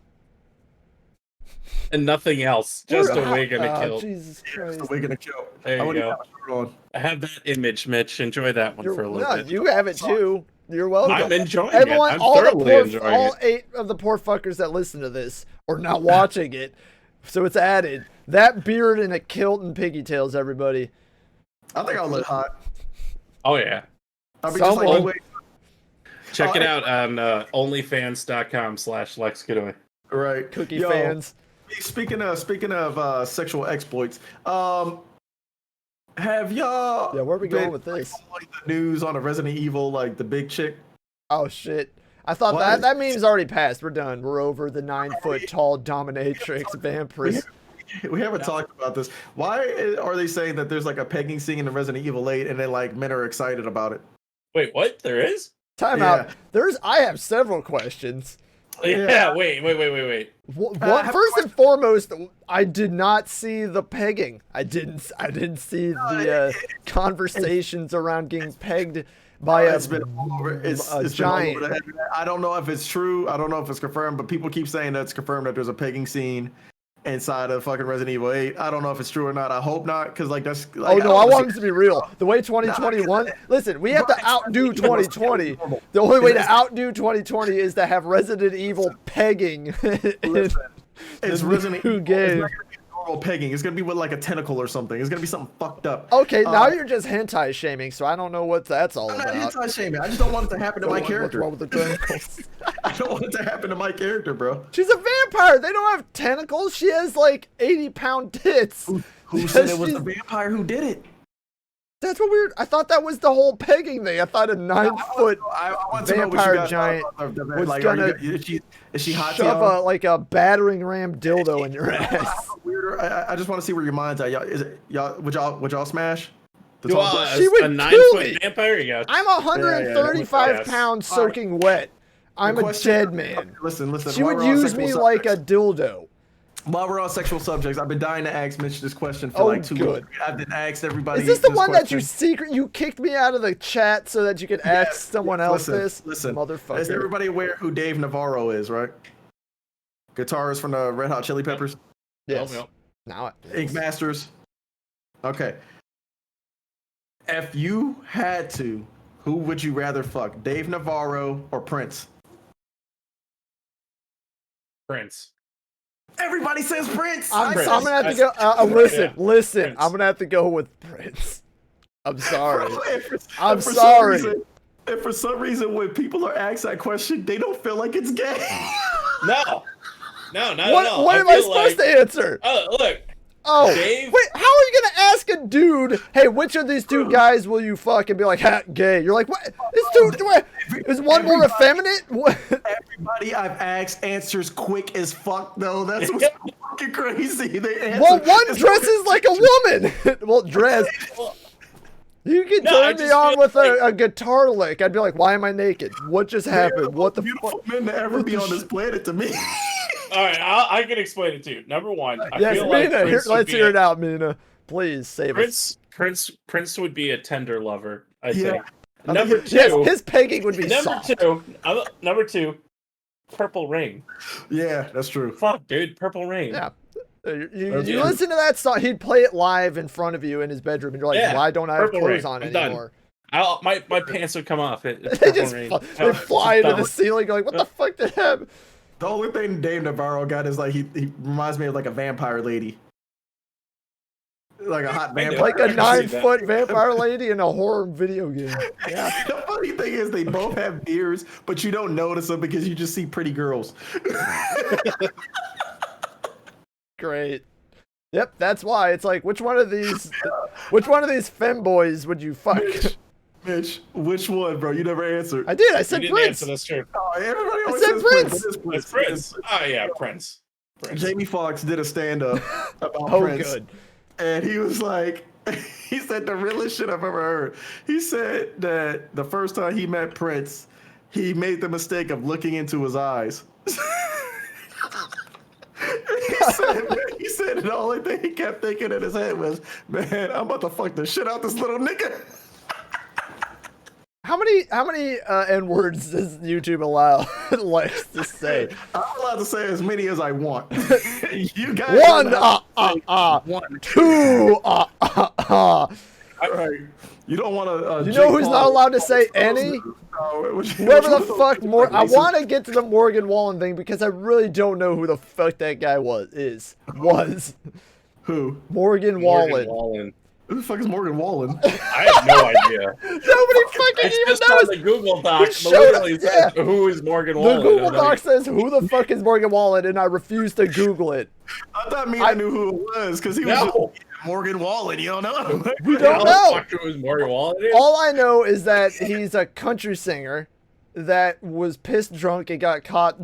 and nothing else. Just a wig and a kilt. Jesus Christ. Just a wig and a kilt. There you go. I have that image, Mitch. Enjoy that one for a little bit. You have it too. You're welcome. I'm enjoying Everyone, it. I'm thoroughly enjoying it. All 8 of the poor fuckers that listen to this are not watching it, so it's added. That beard and a kilt and piggy tails, everybody. I think I'll look hot. Oh yeah. I'll be just like, check it out on onlyfans.com/Lex Godoy. Right. Cookie fans. Speaking of sexual exploits, have y'all? Yeah, where are we going with this? Like the news on a Resident Evil, like the big chick. Oh shit! I thought that meme's already passed. We're done. We're over the 9-foot tall dominatrix vampire. We haven't talked about this. Why are they saying that there's like a pegging scene in Resident Evil 8 and then like men are excited about it? Wait, what? There is? Time out. I have several questions. Yeah. Wait. First and foremost, I did not see the pegging. I didn't see the conversations around getting pegged by a giant. I don't know if it's true. I don't know if it's confirmed, but people keep saying that it's confirmed that there's a pegging scene inside of fucking Resident Evil 8. I don't know if it's true or not. I hope not, because like that's. Like, I want it to be real. The way 2021. Listen, we have to outdo 2020. The only way to outdo 2020 is to have Resident Evil pegging. It's Resident Evil game. Pegging. It's gonna be with like a tentacle or something. It's gonna be something fucked up. Okay, now you're just hentai shaming, so I don't know what that's all about. I'm not hentai shaming. I just don't want it to happen to my character. What's wrong with the tentacles? I don't want it to happen to my character, bro. She's a vampire. They don't have tentacles. She has like 80-pound tits. Who said it was the vampire who did it? That's what weird. I thought that was the whole pegging thing. I thought a 9-foot vampire giant was like, gonna is she hot shove like a battering ram dildo in your ass. I just want to see where your mind's at. Would y'all smash? She would a 9-foot vampire. Yeah. I'm 135 pounds soaking wet. I'm a dead man. Listen. She would use me like a dildo. While we're on sexual subjects, I've been dying to ask Mitch this question for like 2 weeks. I've been asked everybody. Is this the one that you kicked me out of the chat so that you could ask someone else this? Listen, motherfucker. Is everybody aware who Dave Navarro is, right? Guitarist from the Red Hot Chili Peppers? Yes. Now Ink Masters. Okay. If you had to, who would you rather fuck? Dave Navarro or Prince? Prince. Everybody says Prince. I'm gonna have to go. Listen. I'm gonna have to go with Prince. I'm sorry. I'm sorry. And for some reason, when people are asked that question, they don't feel like it's gay. No, not at all. What am I supposed to answer? Oh, look. Oh, Dave? wait, how are you gonna ask a dude, hey, which of these 2 guys will you fuck, and be like, ha, gay? You're like, what? Is one more effeminate? What? Everybody I've asked answers quick as fuck, though. That's what's fucking crazy. One dresses like a woman. Well, dress. You can turn me on with a guitar lick. I'd be like, why am I naked? What just happened? What the fuck? Men to ever be on this planet to me. All right, I can explain it to you. Number one, I feel Mina, like let's hear it out, Mina. Please save us. Prince would be a tender lover, I think. Number 2, his pegging would be soft. Number two, Purple Rain. Yeah, that's true. Fuck, dude, Purple Rain. Yeah. You listen to that song, he'd play it live in front of you in his bedroom, and you're like, why don't I have clothes on anymore? My pants would come off. They fly into the ceiling, like, what the fuck did happen? The only thing Dave Navarro got is like he reminds me of like a vampire lady. Like a hot vampire. Like a 9-foot vampire lady in a horror video game. Yeah. The funny thing is they both have beards, but you don't notice them because you just see pretty girls. Great. Yep, that's why. It's like, which one of these femboys would you fuck? Mitch, which one, bro? You never answered. I did. I said you Prince. Answer, that's true. Oh, everybody always said Prince. It's Prince. Oh yeah, Prince. Jamie Foxx did a stand-up about Prince. Good. And he was like, he said the realest shit I've ever heard. He said that the first time he met Prince, he made the mistake of looking into his eyes. He said the only thing he kept thinking in his head was, man, I'm about to fuck the shit out this little nigga. How many N words does YouTube allow Lex to say? I'm allowed to say as many as I want. You guys one, one, two, Right. You don't want to. You know who's not allowed to say any? Whoever the fuck I want to get to the Morgan Wallen thing because I really don't know who the fuck that guy was. Who? Morgan Wallen. Who the fuck is Morgan Wallen? I have no idea. Nobody fucking even knows. On the Google Doc literally says, who is Morgan Wallen? The Google Doc says, who the fuck is Morgan Wallen? And I refuse to Google it. I thought I knew who it was because he was just Morgan Wallen. You don't know? We don't know. Who is Morgan Wallen? All I know is that he's a country singer that was pissed drunk and got caught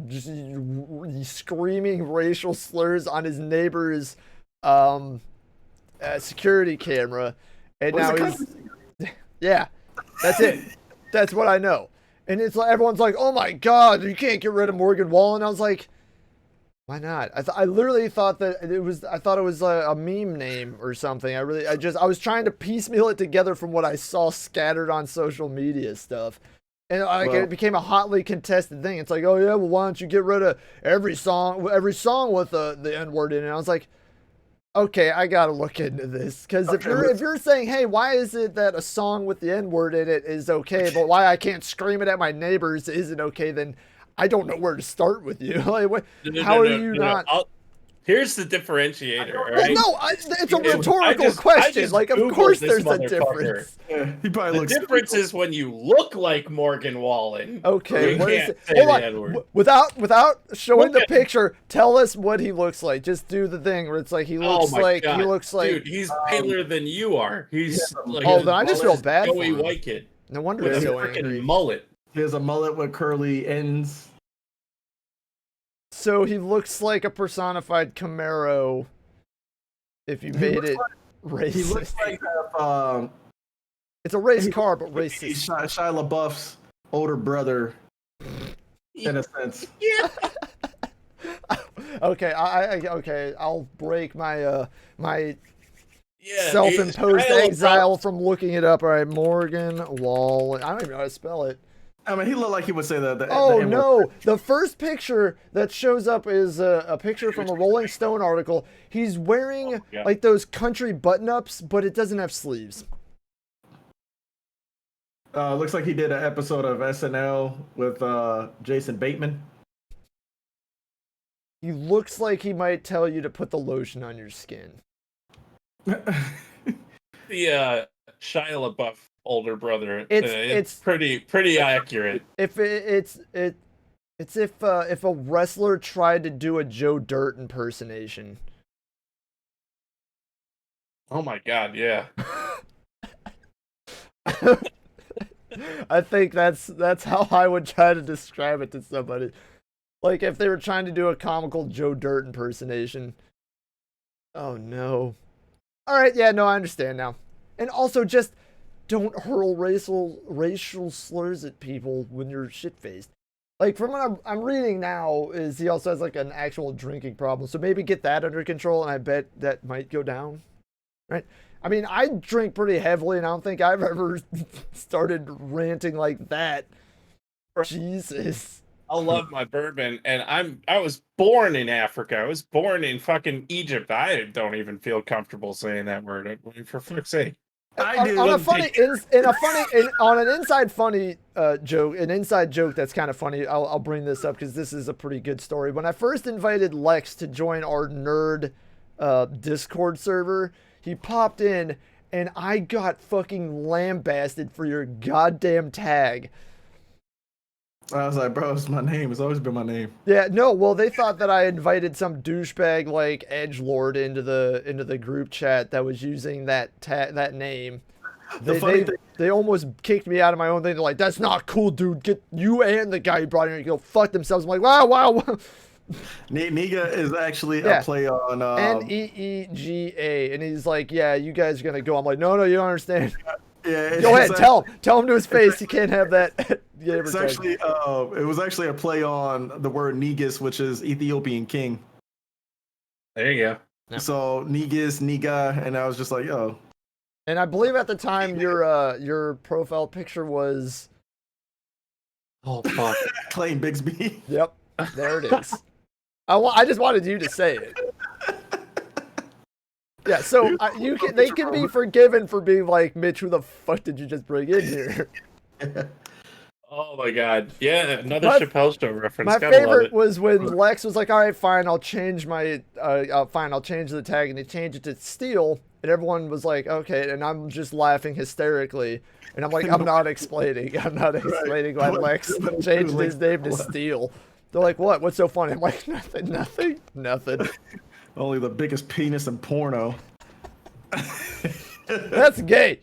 screaming racial slurs on his neighbor's security camera, and now he's yeah, that's it. That's what I know. And it's like everyone's like, "Oh my god, you can't get rid of Morgan Wallen." I was like, "Why not?" I literally thought that it was. I thought it was a meme name or something. I was trying to piecemeal it together from what I saw scattered on social media stuff. And it became a hotly contested thing. It's like, oh yeah, well why don't you get rid of every song with the N-word in it? And I was like, okay, I gotta look into this because if you're saying, hey, why is it that a song with the N-word in it is okay, but why I can't scream it at my neighbors isn't okay, then I don't know where to start with you. Like, how are you not? Here's the differentiator. Well, right? No, it's a rhetorical question. Like, of course there's a difference. Yeah, he probably looks. The difference is when you look like Morgan Wallen. Okay, what is it? Hold on. Without showing the picture, tell us what he looks like. Just do the thing where it's like he looks like God. He looks like. Dude, he's paler than you are. He's like then I just feel bad for him. White kid. No wonder with he's a so freaking angry. mullet. He has a mullet with curly ends. So he looks like a personified Camaro if you made it racist. He looks like it's a race car, but racist. He's Shia LaBeouf's older brother, in a sense. Yeah. Okay, okay. I'll break my self-imposed exile from looking it up. All right, Morgan Wallen. I don't even know how to spell it. I mean, he looked like he would say that. Oh, no. The first picture that shows up is a picture from a Rolling Stone article. He's wearing, like, those country button-ups, but it doesn't have sleeves. Looks like he did an episode of SNL with Jason Bateman. He looks like he might tell you to put the lotion on your skin. The Shia LaBeouf older brother. It's pretty accurate. It's if a wrestler tried to do a Joe Dirt impersonation. Oh my god, yeah. I think that's how I would try to describe it to somebody. Like if they were trying to do a comical Joe Dirt impersonation. Oh no. All right, yeah, no, I understand now. And also just don't hurl racial slurs at people when you're shit-faced. Like, from what I'm reading now, is he also has, like, an actual drinking problem. So maybe get that under control, and I bet that might go down. Right? I mean, I drink pretty heavily, and I don't think I've ever started ranting like that. Jesus. I love my bourbon, and I was born in Africa. I was born in fucking Egypt. I don't even feel comfortable saying that word. I mean, for fuck's sake. On an inside joke that's kind of funny. I'll bring this up because this is a pretty good story. When I first invited Lex to join our nerd Discord server, he popped in and I got fucking lambasted for your goddamn tag. I was like, bro, it's my name. It's always been my name. Yeah, no, well, they thought that I invited some douchebag like edgelord into the group chat that was using that name. They almost kicked me out of my own thing. They're like, that's not cool, dude. Get you and the guy you brought in here, go fuck themselves. I'm like, wow. Niga is actually a play on Neega, and he's like, yeah, you guys are gonna go. I'm like, no, you don't understand. Yeah, go ahead, tell him to his face. He can't have that. It's actually, it was actually a play on the word Negus, which is Ethiopian king. There you go. Yeah. So Negus, Niga, and I was just like, yo. And I believe at the time your profile picture was Oh fuck. Claim Bigsby. Yep, there it is. I just wanted you to say it. Yeah, so they can be forgiven for being like, Mitch, who the fuck did you just bring in here? Oh my god. Yeah, another Chappelle Show reference. My favorite was when Lex was like, all right, fine, I'll change my I'll change the tag, and he changed it to Steel, and everyone was like, okay, and I'm just laughing hysterically. And I'm like, I'm not explaining why Lex changed his name to Steel. They're like, what? What's so funny? I'm like, nothing. Only the biggest penis in porno. That's gay.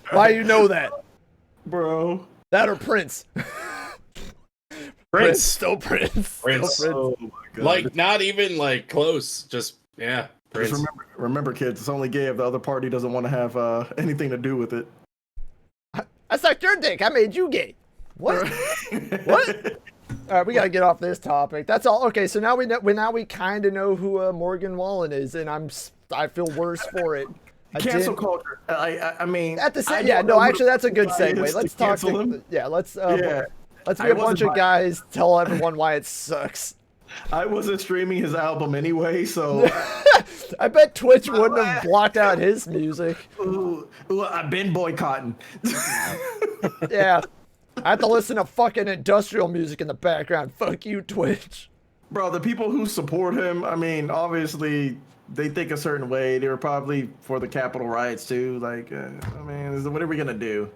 Why you know that? Bro. That or Prince. Prince. Still Prince. Oh my god. Like, not even like close. Just, yeah. Prince. Just remember, kids, it's only gay if the other party doesn't want to have anything to do with it. I sucked your dick. I made you gay. What? What? All right, we gotta get off this topic. That's all. Okay, so now we kind of know who Morgan Wallen is, and I feel worse for it. Cancel culture. I mean, at the same, yeah, no, actually, that's a good segue. Let's talk. Let's be a bunch of guys. Tell everyone why it sucks. I wasn't streaming his album anyway, so I bet Twitch wouldn't have blocked out his music. Ooh, I've been boycotting. Yeah. I have to listen to fucking industrial music in the background. Fuck you, Twitch. Bro, the people who support him, I mean, obviously, they think a certain way. They were probably for the Capitol riots, too. Like, I mean, what are we going to do?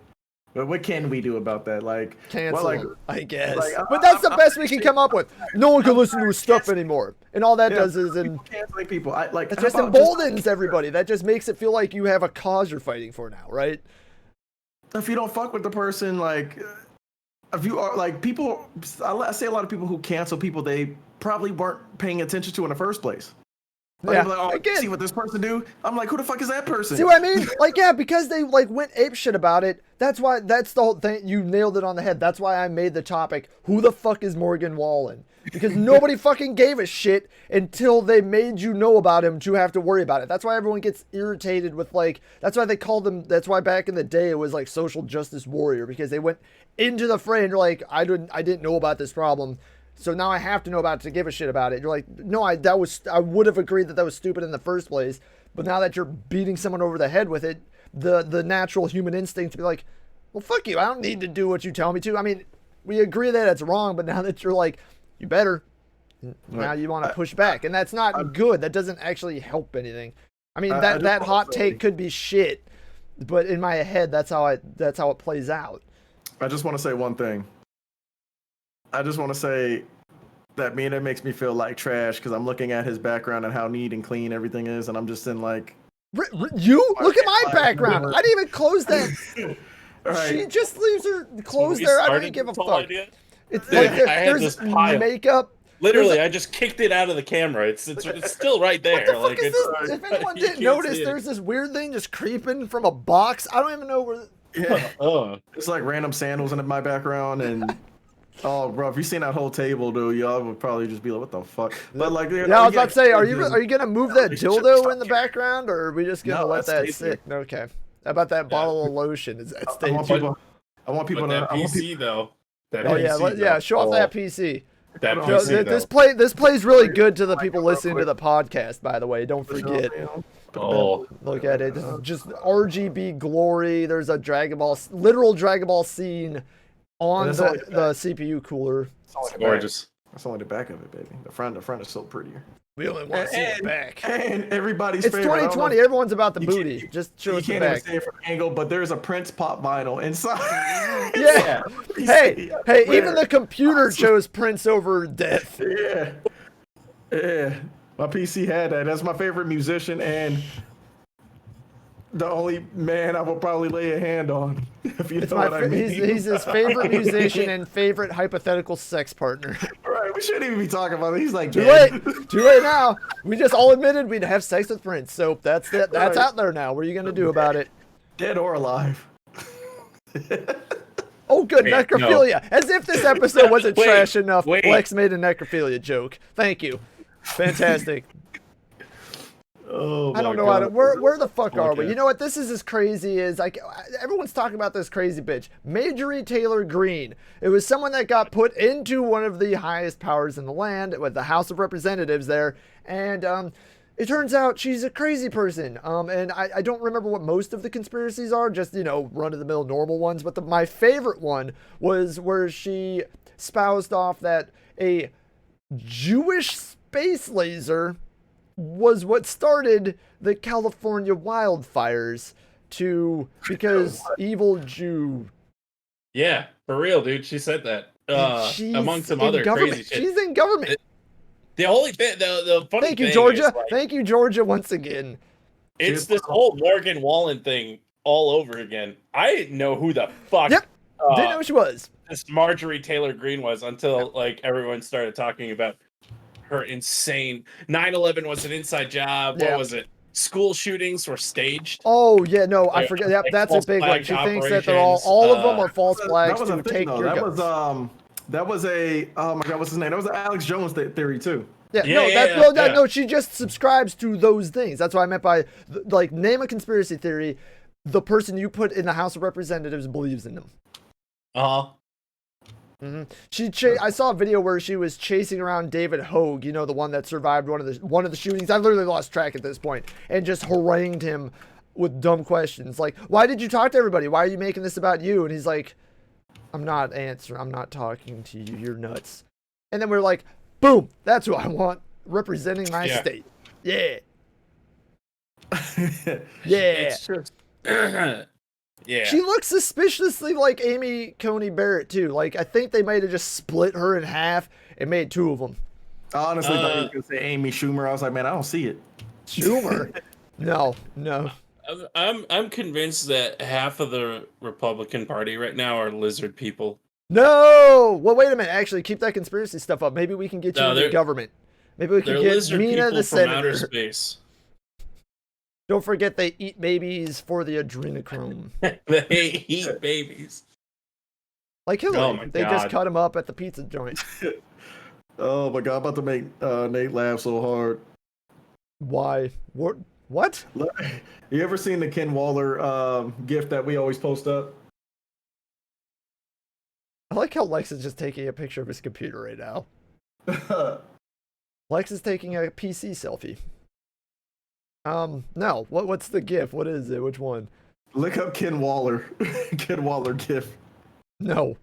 But what can we do about that? Like, cancel him, I guess. But that's the best we can come up with. No one can listen to his stuff anymore. And all that does is canceling people. It just emboldens everybody. That just makes it feel like you have a cause you're fighting for now, right? If you don't fuck with the person, like... If you are like people, I say a lot of people who cancel people they probably weren't paying attention to in the first place. Like, yeah, like, oh, again, see what this person do? I'm like, who the fuck is that person? See what I mean? Like, yeah, because they like went ape shit about it. That's the whole thing. You nailed it on the head. That's why I made the topic. Who the fuck is Morgan Wallen? Because nobody fucking gave a shit until they made you know about him to have to worry about it. That's why everyone gets irritated with like. That's why they called them. That's why back in the day it was like social justice warrior, because they went into the fray and you're like, I didn't know about this problem, so now I have to know about it to give a shit about it. You're like, no, I would have agreed that was stupid in the first place, but now that you're beating someone over the head with it, the natural human instinct to be like, well, fuck you, I don't need to do what you tell me to. I mean, we agree that it's wrong, but now that you're like, you better, now you want to push back, and that's not good. That doesn't actually help anything. I mean, that hot take could be shit, but in my head, that's how it plays out. I just want to say one thing. I just want to say that Mena makes me feel like trash because I'm looking at his background and how neat and clean everything is, and I'm just in like... You? Look at my background. I didn't even close that. Right. She just leaves her clothes there. I don't even give a fuck. It's like there's makeup. Literally, I just kicked it out of the camera. It's still right there. What the fuck is this? If anyone didn't notice, there's this weird thing just creeping from a box. I don't even know where... Yeah, it's like random sandals in my background, and oh, bro, if you seen that whole table, dude, y'all would probably just be like, "What the fuck?" But like, yeah, I was about to say, are you gonna move that dildo in the background, or are we just gonna let that sit? Okay. How about that bottle of lotion? Is that staying? I want people to PC though. Yeah, show off that PC. That PC, this plays really good to the people listening to the podcast. By the way, don't forget. Oh, look at it! Just RGB glory. There's a literal Dragon Ball scene on the CPU cooler. It's gorgeous. That's only the back of it, baby. The front is so prettier. We only want to see the back. And everybody's it's favorite. 2020. Everyone's about the booty. Just show us the back. You can't even see it from angle, but there's a Prince pop vinyl inside. Yeah. Hey, even the computer chose Prince over death. Yeah. My PC had that. That's my favorite musician and the only man I will probably lay a hand on. If you know what I mean. He's his favorite musician and favorite hypothetical sex partner. Right. We shouldn't even be talking about it. He's like, too late now. We just all admitted we'd have sex with Prince, so that's it. That's out there now. What are you gonna do about it? Dead or alive. Oh, good, necrophilia. No. As if this episode wasn't trash enough. Lex made a necrophilia joke. Thank you. Fantastic. Oh, I don't know God. how to. Where the fuck are we? Okay. You know what? This is as crazy as like everyone's talking about this crazy bitch, Marjorie Taylor Greene. It was someone that got put into one of the highest powers in the land with the House of Representatives there, and it turns out she's a crazy person. And I don't remember what most of the conspiracies are, just run of the mill normal ones. But my favorite one was where she spoused off that a Jewish space laser was what started the California wildfires because evil Jew. Yeah, for real, dude. She said that. Among some other crazy shit. She's in government. The only thing, the funny Thank you, thing Georgia. is, like, Thank you, Georgia, once again. It's this whole Morgan Wallen thing all over again. I didn't know who the fuck. Yep. Didn't know who she was. This Marjorie Taylor Greene was until like everyone started talking about her insane 9/11 was an inside job. Yeah. What was it? School shootings were staged. Oh yeah, no, I forget. Yep, like that's a big one. false She flag thinks that they're all of them are false flags That was to a thing, take though. your That guns. that was a oh my God, what's his name? That was an Alex Jones theory too. No, she just subscribes to those things. That's what I meant by like name a conspiracy theory. The person you put in the House of Representatives believes in them. Mm-hmm. I saw a video where she was chasing around David Hogue, the one that survived one of the shootings. I literally lost track at this point, and just harangued him with dumb questions like, "Why did you talk to everybody? Why are you making this about you?" And he's like, "I'm not talking to you. You're nuts." And then we're like, "Boom! That's who I want representing my state." Yeah. Yeah. It's just, yeah. She looks suspiciously like Amy Coney Barrett too. Like I think they might have just split her in half and made two of them. I honestly thought you were gonna say Amy Schumer. I was like, man, I don't see it. Schumer? No. I'm convinced that half of the Republican Party right now are lizard people. No. Well, wait a minute. Actually, keep that conspiracy stuff up. Maybe we can get you into government. Maybe we can get Mena the senator. Outer space. Don't forget they eat babies for the adrenochrome. They eat babies. Like Hillary. Oh my they God. just cut him up at the pizza joint. Oh my God, I'm about to make Nate laugh so hard. Why? What? You ever seen the Ken Waller gift that we always post up? I like how Lex is just taking a picture of his computer right now. Lex is taking a PC selfie. No. What's the GIF? What is it? Which one? Look up Ken Waller. Ken Waller GIF. No.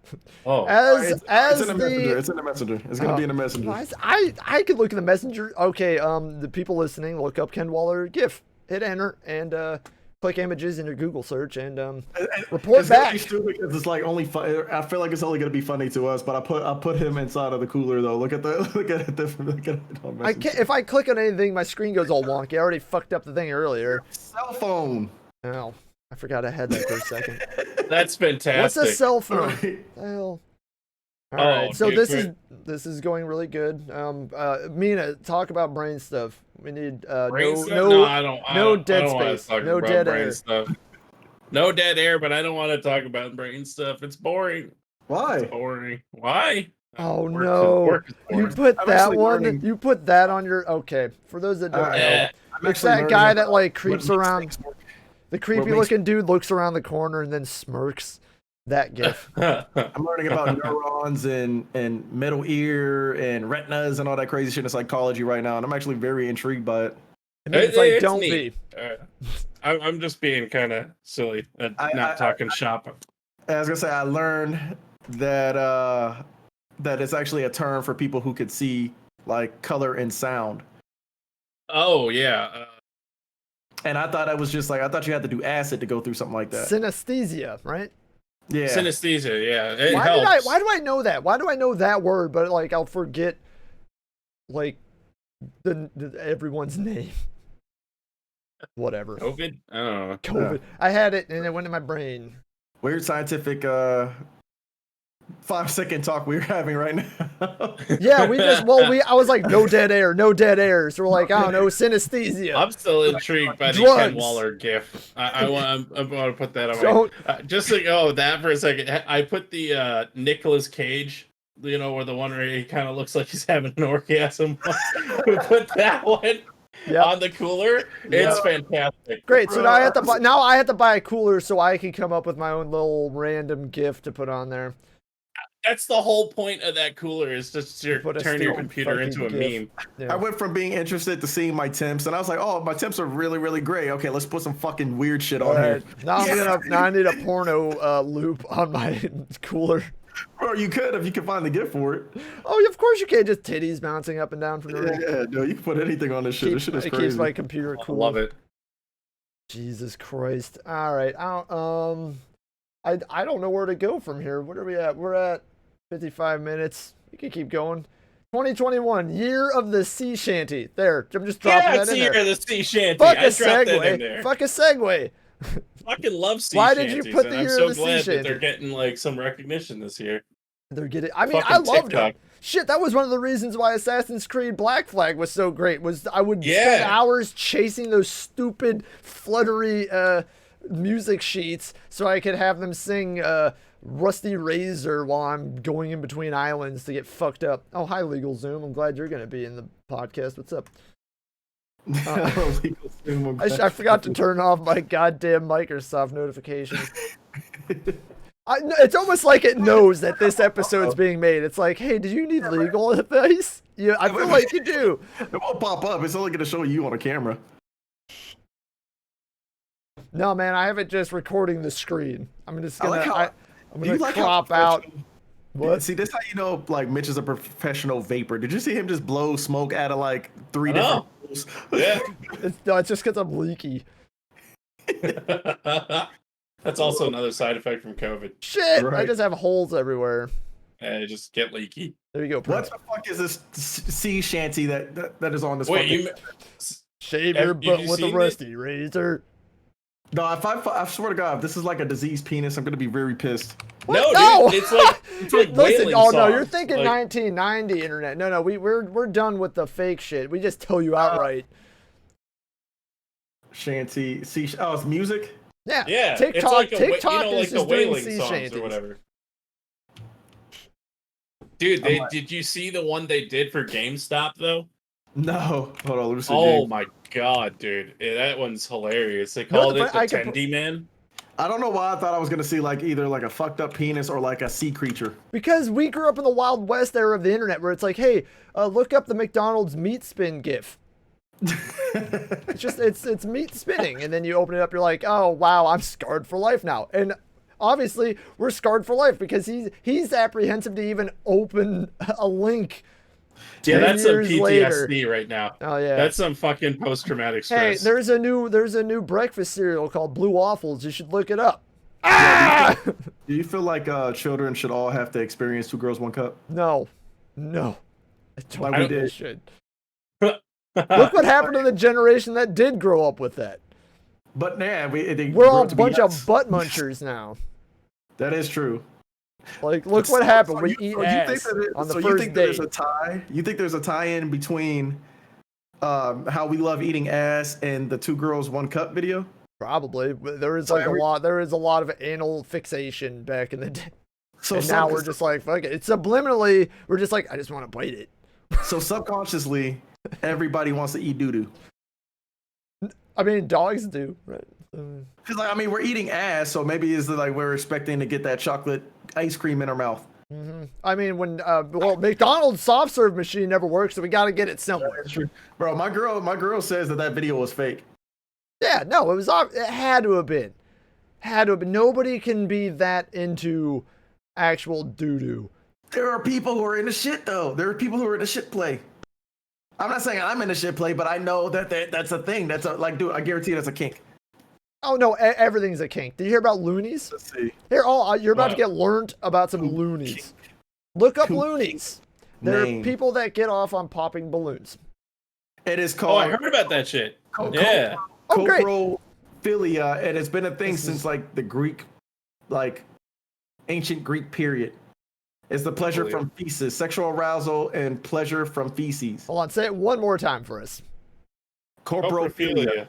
Oh. It's in the messenger. It's in the messenger. It's gonna be in the messenger. I could look in the messenger. Okay. The people listening, look up Ken Waller GIF. Hit enter and click images in your Google search and report it's back. It's stupid because it's like only I feel like it's only gonna be funny to us, but I put him inside of the cooler though. Look at it on I can't. If I click on anything, my screen goes all wonky. I already fucked up the thing earlier. Cell phone. Oh, I forgot I had that for a second. That's fantastic. What's a cell phone? Hell. All right, so dude, this is going really good. Mena, talk about brain stuff. We need no dead space, no dead air. Stuff. No dead air, but I don't want to talk about brain stuff. It's boring. Why? It's boring. Why? Oh no! You put that one. Learning. You put that on your. Okay, for those that don't know, it's that guy that like creeps around. The creepy looking dude looks around the corner and then smirks. That GIF. I'm learning about neurons and middle ear and retinas and all that crazy shit in psychology right now, and I'm actually very intrigued by it. It's don't neat. Be. I'm just being kind of silly, not talking shop. I was gonna say I learned that that it's actually a term for people who could see like color and sound. Oh yeah. And I thought it was just like I thought you had to do acid to go through something like that. Synesthesia, right? Yeah. Synesthesia, yeah. Why do I know that? Why do I know that word, but like I'll forget like the everyone's name. Whatever. COVID? I don't know. COVID. Yeah. I had it and it went in my brain. Weird scientific 5-second talk we're having right now. Yeah, I was like, no dead air. So we're like, I don't know, synesthesia. I'm still intrigued by the Ken Waller GIF. I want to put that on just like, that for a second. I put the Nicolas Cage, where the one where he kind of looks like he's having an orgasm. We put that one. on the cooler. It's fantastic. Great. So now I have to buy a cooler so I can come up with my own little random gift to put on there. That's the whole point of that cooler is just to turn your computer into a meme. Yeah. I went from being interested to seeing my temps, and I was like, "Oh, my temps are really, really great. Okay, let's put some fucking weird shit on here." Now I need a porno loop on my cooler. Bro, you could if you could find the gift for it. Oh, of course you can. Just titties bouncing up and down from the room. Yeah, no, you can put anything on this shit. This shit is crazy. It keeps my computer cool. I love it. Jesus Christ. All right. I don't know where to go from here. What are we at? We're at 55 minutes. We can keep going. 2021, year of the sea shanty. There, I'm just dropping that in there. Yeah, it's year of the sea shanty. Fuck a segue. Fuck a segue. Fucking love sea Why shanties. Did you put the year of the sea shanty? I'm so glad that they're getting like some recognition this year. They're getting. I mean, I loved it. Shit, that was one of the reasons why Assassin's Creed Black Flag was so great. Was I would spend hours chasing those stupid fluttery music sheets so I could have them sing Rusty Razor while I'm going in between islands to get fucked up. Oh, hi, Legal Zoom. I'm glad you're going to be in the podcast. What's up? I forgot to turn off my goddamn Microsoft notifications. It's almost like it knows that this episode's being made. It's like, hey, do you need legal advice? Yeah, I feel like you do. It won't pop up. It's only going to show you on a camera. No, man, I have it just recording the screen. I'm just gonna, I'm gonna crop out. What? See, this how you know, like, Mitch is a professional vapor. Did you see him just blow smoke out of like 3 different holes? Yeah. It's just because I'm leaky. That's also another side effect from COVID. Shit, right. I just have holes everywhere. Just get leaky. There you go. What the fuck is this sea shanty that is on this? Wait, shave your butt with a Rusty Razor. No, I swear to God, if this is like a diseased penis, I'm gonna be very pissed. What? No, dude, it's like listen. Oh no, you're thinking like 1990 internet. No, we're done with the fake shit. We just tell you outright. Shanty, sea. Oh, it's music. Yeah. TikTok. It's like TikTok is just the wailing doing sea songs shanties or whatever. Dude, did you see the one they did for GameStop though? No, hold on. Let me see. Oh my God, dude, that one's hilarious. They called it the Tendy Man. I don't know why I thought I was gonna see like either like a fucked up penis or like a sea creature. Because we grew up in the Wild West era of the internet, where it's like, hey, look up the McDonald's meat spin GIF. it's meat spinning, and then you open it up, you're like, oh wow, I'm scarred for life now. And obviously we're scarred for life because he's apprehensive to even open a link. Yeah, that's some PTSD later. Right now. Oh yeah, that's some fucking post-traumatic stress. Hey, there's a new breakfast cereal called Blue Waffles. You should look it up. Do you feel like children should all have to experience 2 girls 1 cup? No. I don't think they should. Look what happened to the generation that did grow up with that. But yeah, we're all a bunch of butt munchers now. That is true. Like, look what happened. We eat ass on the first you think date. There's a tie? You think there's a tie-in between how we love eating ass and the 2 girls 1 cup video? Probably. There is a lot of anal fixation back in the day. And now we're just like, fuck it. It's subliminally, we're just like, I just want to bite it. So subconsciously, everybody wants to eat doo-doo. I mean, dogs do, right? Because like, I mean, we're eating ass, so maybe it's like we're expecting to get that chocolate ice cream in our mouth. Mm-hmm. I mean, when McDonald's soft serve machine never works, so we got to get it somewhere. That's true, bro. My girl says that video was fake. Yeah, no, it had to have been. Nobody can be that into actual doo-doo. There are people who are into shit though. There are people who are into shit play. I'm not saying I'm into shit play, but I know that's a thing. That's dude, I guarantee that's a kink. Oh no, everything's a kink. Did you hear about loonies? Let's see. Here, you're about to get learned about some loonies. Look up loonies. There are people that get off on popping balloons. It is called. Oh, I heard about that shit. Yeah. Coprophilia, and it's been a thing since like the Greek, like ancient Greek period. It's the pleasure from feces, sexual arousal, and pleasure from feces. Hold on, say it one more time for us. Coprophilia.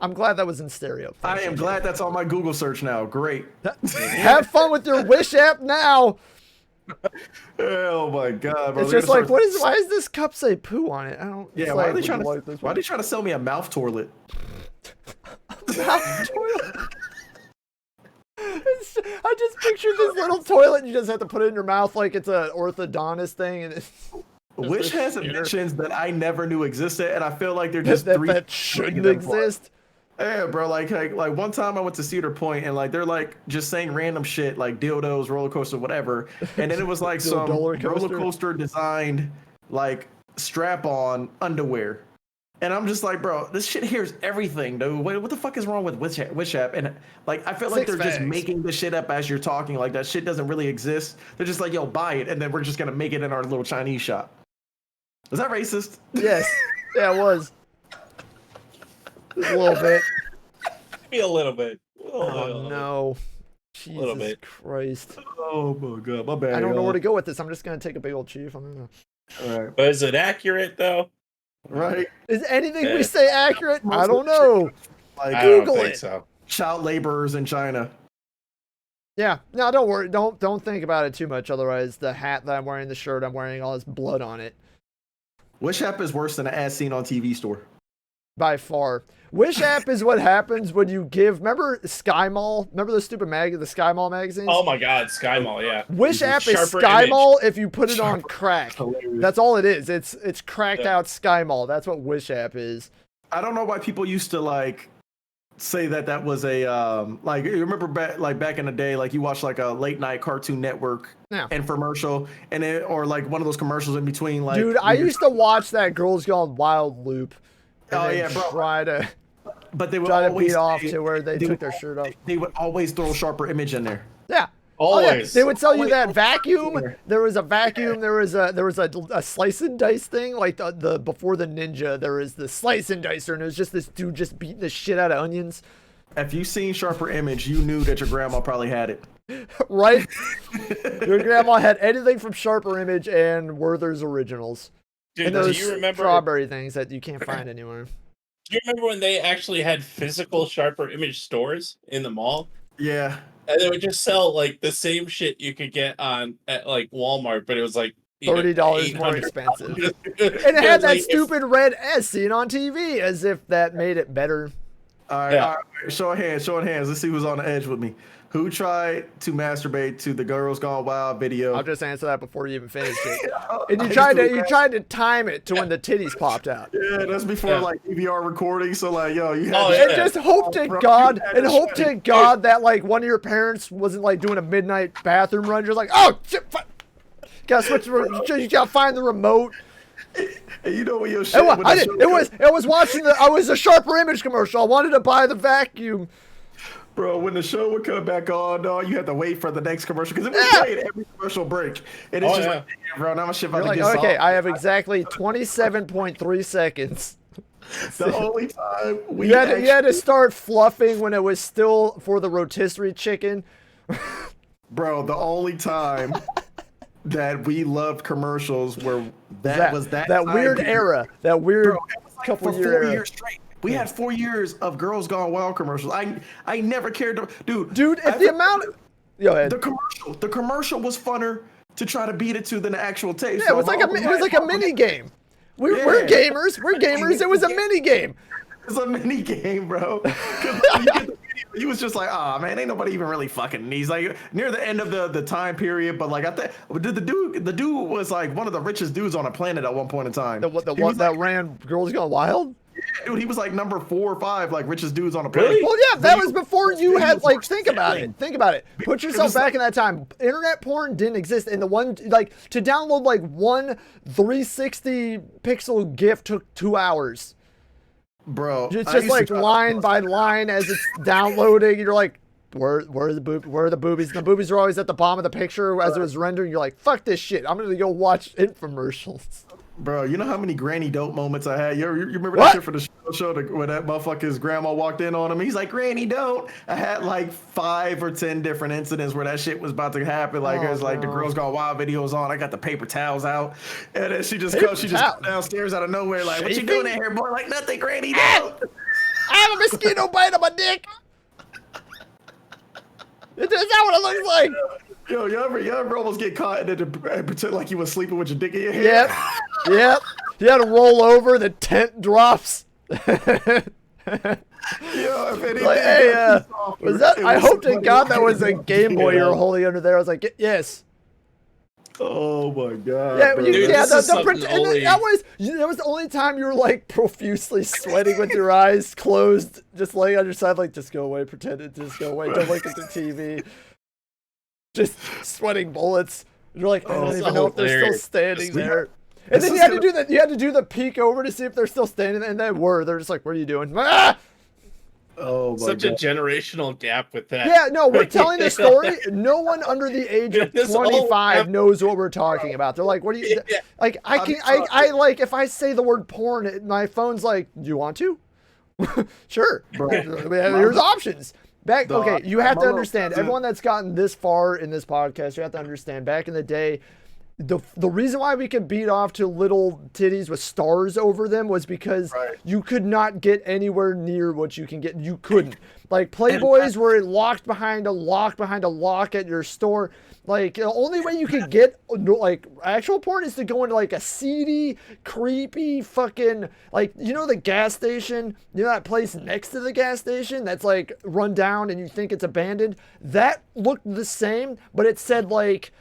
I'm glad that was in stereo. I am glad that's on my Google search now. Great. Have fun with your Wish app now. Oh my god, bro. It's just like, why does this cup say poo on it? I don't. Yeah, why are they trying to sell me a mouth toilet? Mouth toilet. I just pictured this little toilet, and you just have to put it in your mouth like it's an orthodontist thing, and it's. Which has inventions that I never knew existed, and I feel like they're just that shouldn't exist. Yeah, bro. Like one time I went to Cedar Point, and like they're like just saying random shit like dildos, roller coaster, whatever, and then it was like some roller coaster designed like strap-on underwear, and I'm just like, bro, this shit here is everything, dude. What the fuck is wrong with Wish App? And like I feel like they're just making this shit up as you're talking. Like that shit doesn't really exist. They're just like, yo, buy it, and then we're just gonna make it in our little Chinese shop. Was that racist? Yes. Yeah, it was. A little bit. Maybe a little bit. Oh, no. Jesus Christ. Oh, my God. My bad. I don't know where to go with this. I'm just going to take a big old chief. I don't know. All right. But is it accurate, though? Right. Is anything we say accurate? I don't know. Like, Google it. So. Child laborers in China. Yeah. No, don't worry. Don't think about it too much. Otherwise, the hat that I'm wearing, the shirt I'm wearing, all this blood on it. Wish App is worse than an ad scene on TV store. By far. Wish App is what happens when you give. Remember Sky Mall? Remember the stupid the Sky Mall magazines? Oh my God, Sky Mall, yeah. Wish App is Sky Mall if you put it on crack. That's all it is. It's cracked out Sky Mall. That's what Wish App is. I don't know why people used to like say that was a like you remember back in the day, like you watch like a late night Cartoon Network infomercial and or like one of those commercials in between, like, dude, I used to watch that Girls Gone Wild loop. Oh yeah, bro. But they would always beat off to where they took their shirt off. They would always throw a sharper image in there. Yeah. Always. Oh, yeah. They would tell you that vacuum. There was a vacuum. There was a slice and dice thing, like the before the Ninja. There was the slice and dicer, and it was just this dude just beating the shit out of onions. If you seen sharper image, you knew that your grandma probably had it. Right? Your grandma had anything from Sharper Image and Werther's Originals. Dude, and those do you remember strawberry things that you can't find anywhere? Do you remember when they actually had physical Sharper Image stores in the mall? Yeah. And they would just sell like the same shit you could get at like Walmart, but it was like $30 more expensive. And it had that stupid red S seen on TV, as if that made it better. All right. Show of hands. Let's see who's on the edge with me. Who tried to masturbate to the Girls Gone Wild video? I'll just answer that before you even finish it. And you tried to time it to when the titties popped out. Yeah, that's before like DVR recording. So like, yo, you had and just hope to God that like one of your parents wasn't like doing a midnight bathroom run. You're like, oh shit, gotta switch. You gotta find the remote. And you know what your shit? It was watching I was a Sharper Image commercial. I wanted to buy the vacuum. Bro, when the show would come back on, you had to wait for the next commercial because it was playing every commercial break. And it's just like, bro, now my shit about to get okay, I have exactly 27.3 seconds. The only time you had to start fluffing when it was still for the rotisserie chicken. Bro, the only time that we loved commercials were that weird era, that weird couple year 4 years straight. We had 4 years of Girls Gone Wild commercials. I never cared to, dude. If the amount, go ahead. The commercial was funner to try to beat it to than the actual tape. Yeah, so it was like a mini game. We're gamers. We're gamers. It was a mini game. It's a mini game, bro. He was just like, oh man, ain't nobody even really fucking. And he's like near the end of the time period, but like I think the dude was like one of the richest dudes on the planet at one point in time. The one that ran Girls Gone Wild. Yeah, dude, he was like number 4 or 5, like richest dudes on the planet. Well, yeah, that was before you had like think about it. Put yourself back in that time. Internet porn didn't exist, and the one like to download like one 360 pixel GIF took 2 hours. Bro, it's just like line by line as it's downloading. You're like, where are the boobies? And the boobies are always at the bottom of the picture as it was rendering. You're like, fuck this shit. I'm gonna go watch infomercials. Bro, you know how many granny dope moments I had? You remember that shit for the show when that motherfucker's grandma walked in on him? He's like, Granny dope. I had like 5 or 10 different incidents where that shit was about to happen. Like, it was like the Girls Gone Wild videos on. I got the paper towels out. And then she just comes downstairs out of nowhere like, what you doing in here, boy? Like, nothing, Granny dope. I have a mosquito bite on my dick. Is that what it looks like? Yo, you ever almost get caught and pretend like you was sleeping with your dick in your head? Yep. You had to roll over, the tent drops. Yo, if anything, like, hey, was that? I hope to God that was a Game Boy you were holding under there. I was like, yes. Oh my God. Yeah, Dude, that was the only time you were like profusely sweating with your eyes closed, just laying on your side, like, just go away, pretend it, just go away, don't look at the TV. Just sweating bullets. You're like, I don't even know if they're still standing there. And then you had to do the peek over to see if they're still standing there, and they were. They're just like, what are you doing? Ah! Oh my Such God. a generational gap with that. Yeah, no, we're telling the story. No one under the age of 25 knows what we're talking about. They're like, what do you like? I like if I say the word porn, my phone's like, do you want to? Sure. Here's options. Okay, you have to understand, everyone that's gotten this far in this podcast, you have to understand, back in the day, the reason why we could beat off to little titties with stars over them was because you could not get anywhere near what you can get. You couldn't. Like, Playboys were locked behind a lock at your store. Like, the only way you could get, like, actual porn is to go into, like, a seedy, creepy fucking, like, you know the gas station? You know that place next to the gas station that's, like, run down and you think it's abandoned? That looked the same, but it said, like,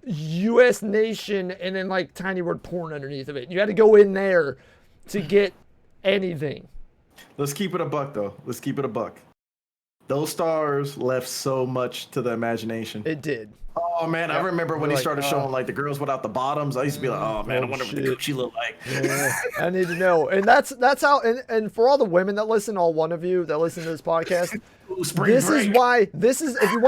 U.S. nation and then, like, tiny word porn underneath of it. You had to go in there to get anything. Let's keep it a buck, though. Let's keep it a buck. Those stars left so much to the imagination. It did. Oh man, I remember when he started showing like the girls without the bottoms. I used to be like, oh man, I wonder what the Gucci look like. Yeah, I need to know. And that's how. And for all the women that listen, all one of you that listen to this podcast, this is if you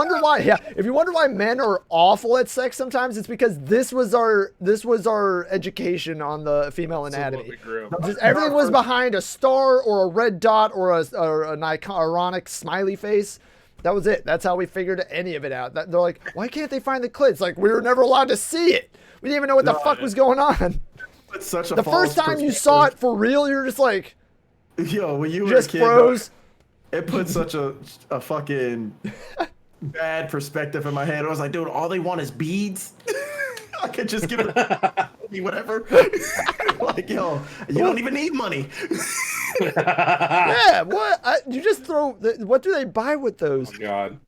wonder why men are awful at sex sometimes, it's because this was our education on the female anatomy. Just everything was behind a star or a red dot or an ironic smiley face. That was it. That's how we figured any of it out. They're like, why can't they find the clits? Like, we were never allowed to see it. We didn't even know what the fuck was going on. It's such a the first time you saw it for real, you're just like, yo, when you were just a kid, froze. It put such a fucking bad perspective in my head. I was like, dude, all they want is beads. I could just give it whatever. Like, yo, you don't even need money. Yeah, what? You just throw. What do they buy with those? Oh God.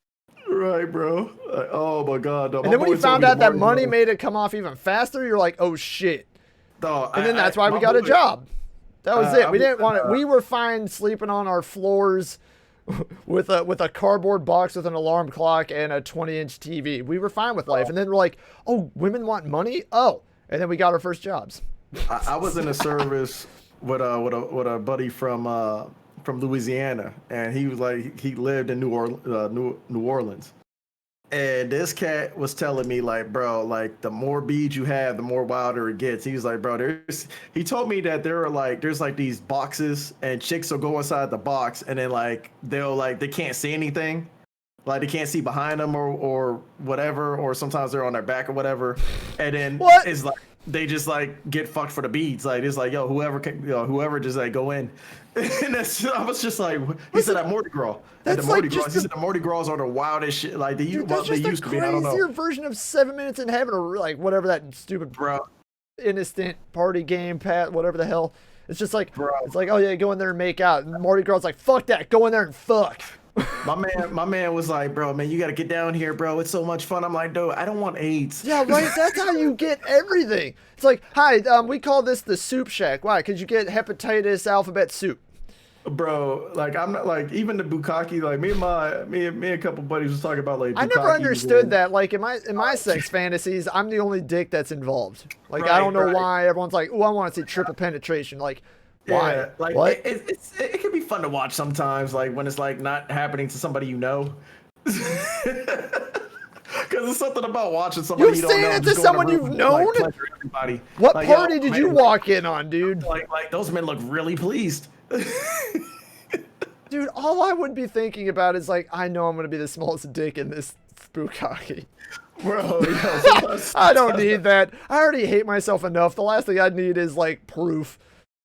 Right, bro. Oh my God. No, and then when you found out that money made it come off even faster, you're like, oh shit. No, and then that's why we got a job. That was it. We didn't want it. We were fine sleeping on our floors with a cardboard box with an alarm clock and a 20-inch TV. We were fine with life. And then we're like, oh, women want money? Oh. And then we got our first jobs. I was in a service with a buddy from Louisiana, and he was like, he lived in New Orleans. And this cat was telling me, like, bro, like, the more beads you have, the more wilder it gets. He was like, bro, he told me that there's like these boxes, and chicks will go inside the box, and then like they can't see anything, like they can't see behind them or whatever, or sometimes they're on their back or whatever, and then it's like they just like get fucked for the beads. Like, it's like, yo, whoever just like go in. And I was just like, he said at Marti Gras. He said the Marti Gras are the wildest shit. Like, they used to be. I don't know. Crazier version of 7 Minutes in Heaven, or like whatever that stupid innocent party game, whatever the hell. It's just like, it's like, oh yeah, go in there and make out. And Marti Gras like, fuck that, go in there and fuck. My man was like, bro, man, you got to get down here, bro. It's so much fun. I'm like, dude, I don't want AIDS. Yeah, right. That's how you get everything. It's like, hi, we call this the soup shack. Why? Because you get hepatitis alphabet soup. Bro, like, I'm not like, even the bukkake, like me and a couple buddies was talking about like I never understood that. Like, in my sex fantasies, I'm the only dick that's involved. Like, I don't know why everyone's like, oh, I want to see triple penetration. Like, why? Yeah, like, what? It can be fun to watch sometimes, like when it's like not happening to somebody you know. Because it's something about watching somebody you don't know. You're saying it to someone you've known? Everybody. What party did you walk in on, dude? Like those men look really pleased. Dude, all I would be thinking about is like, I know I'm gonna be the smallest dick in this bukkake. Bro, I don't need that. I already hate myself enough. The last thing I need is like proof.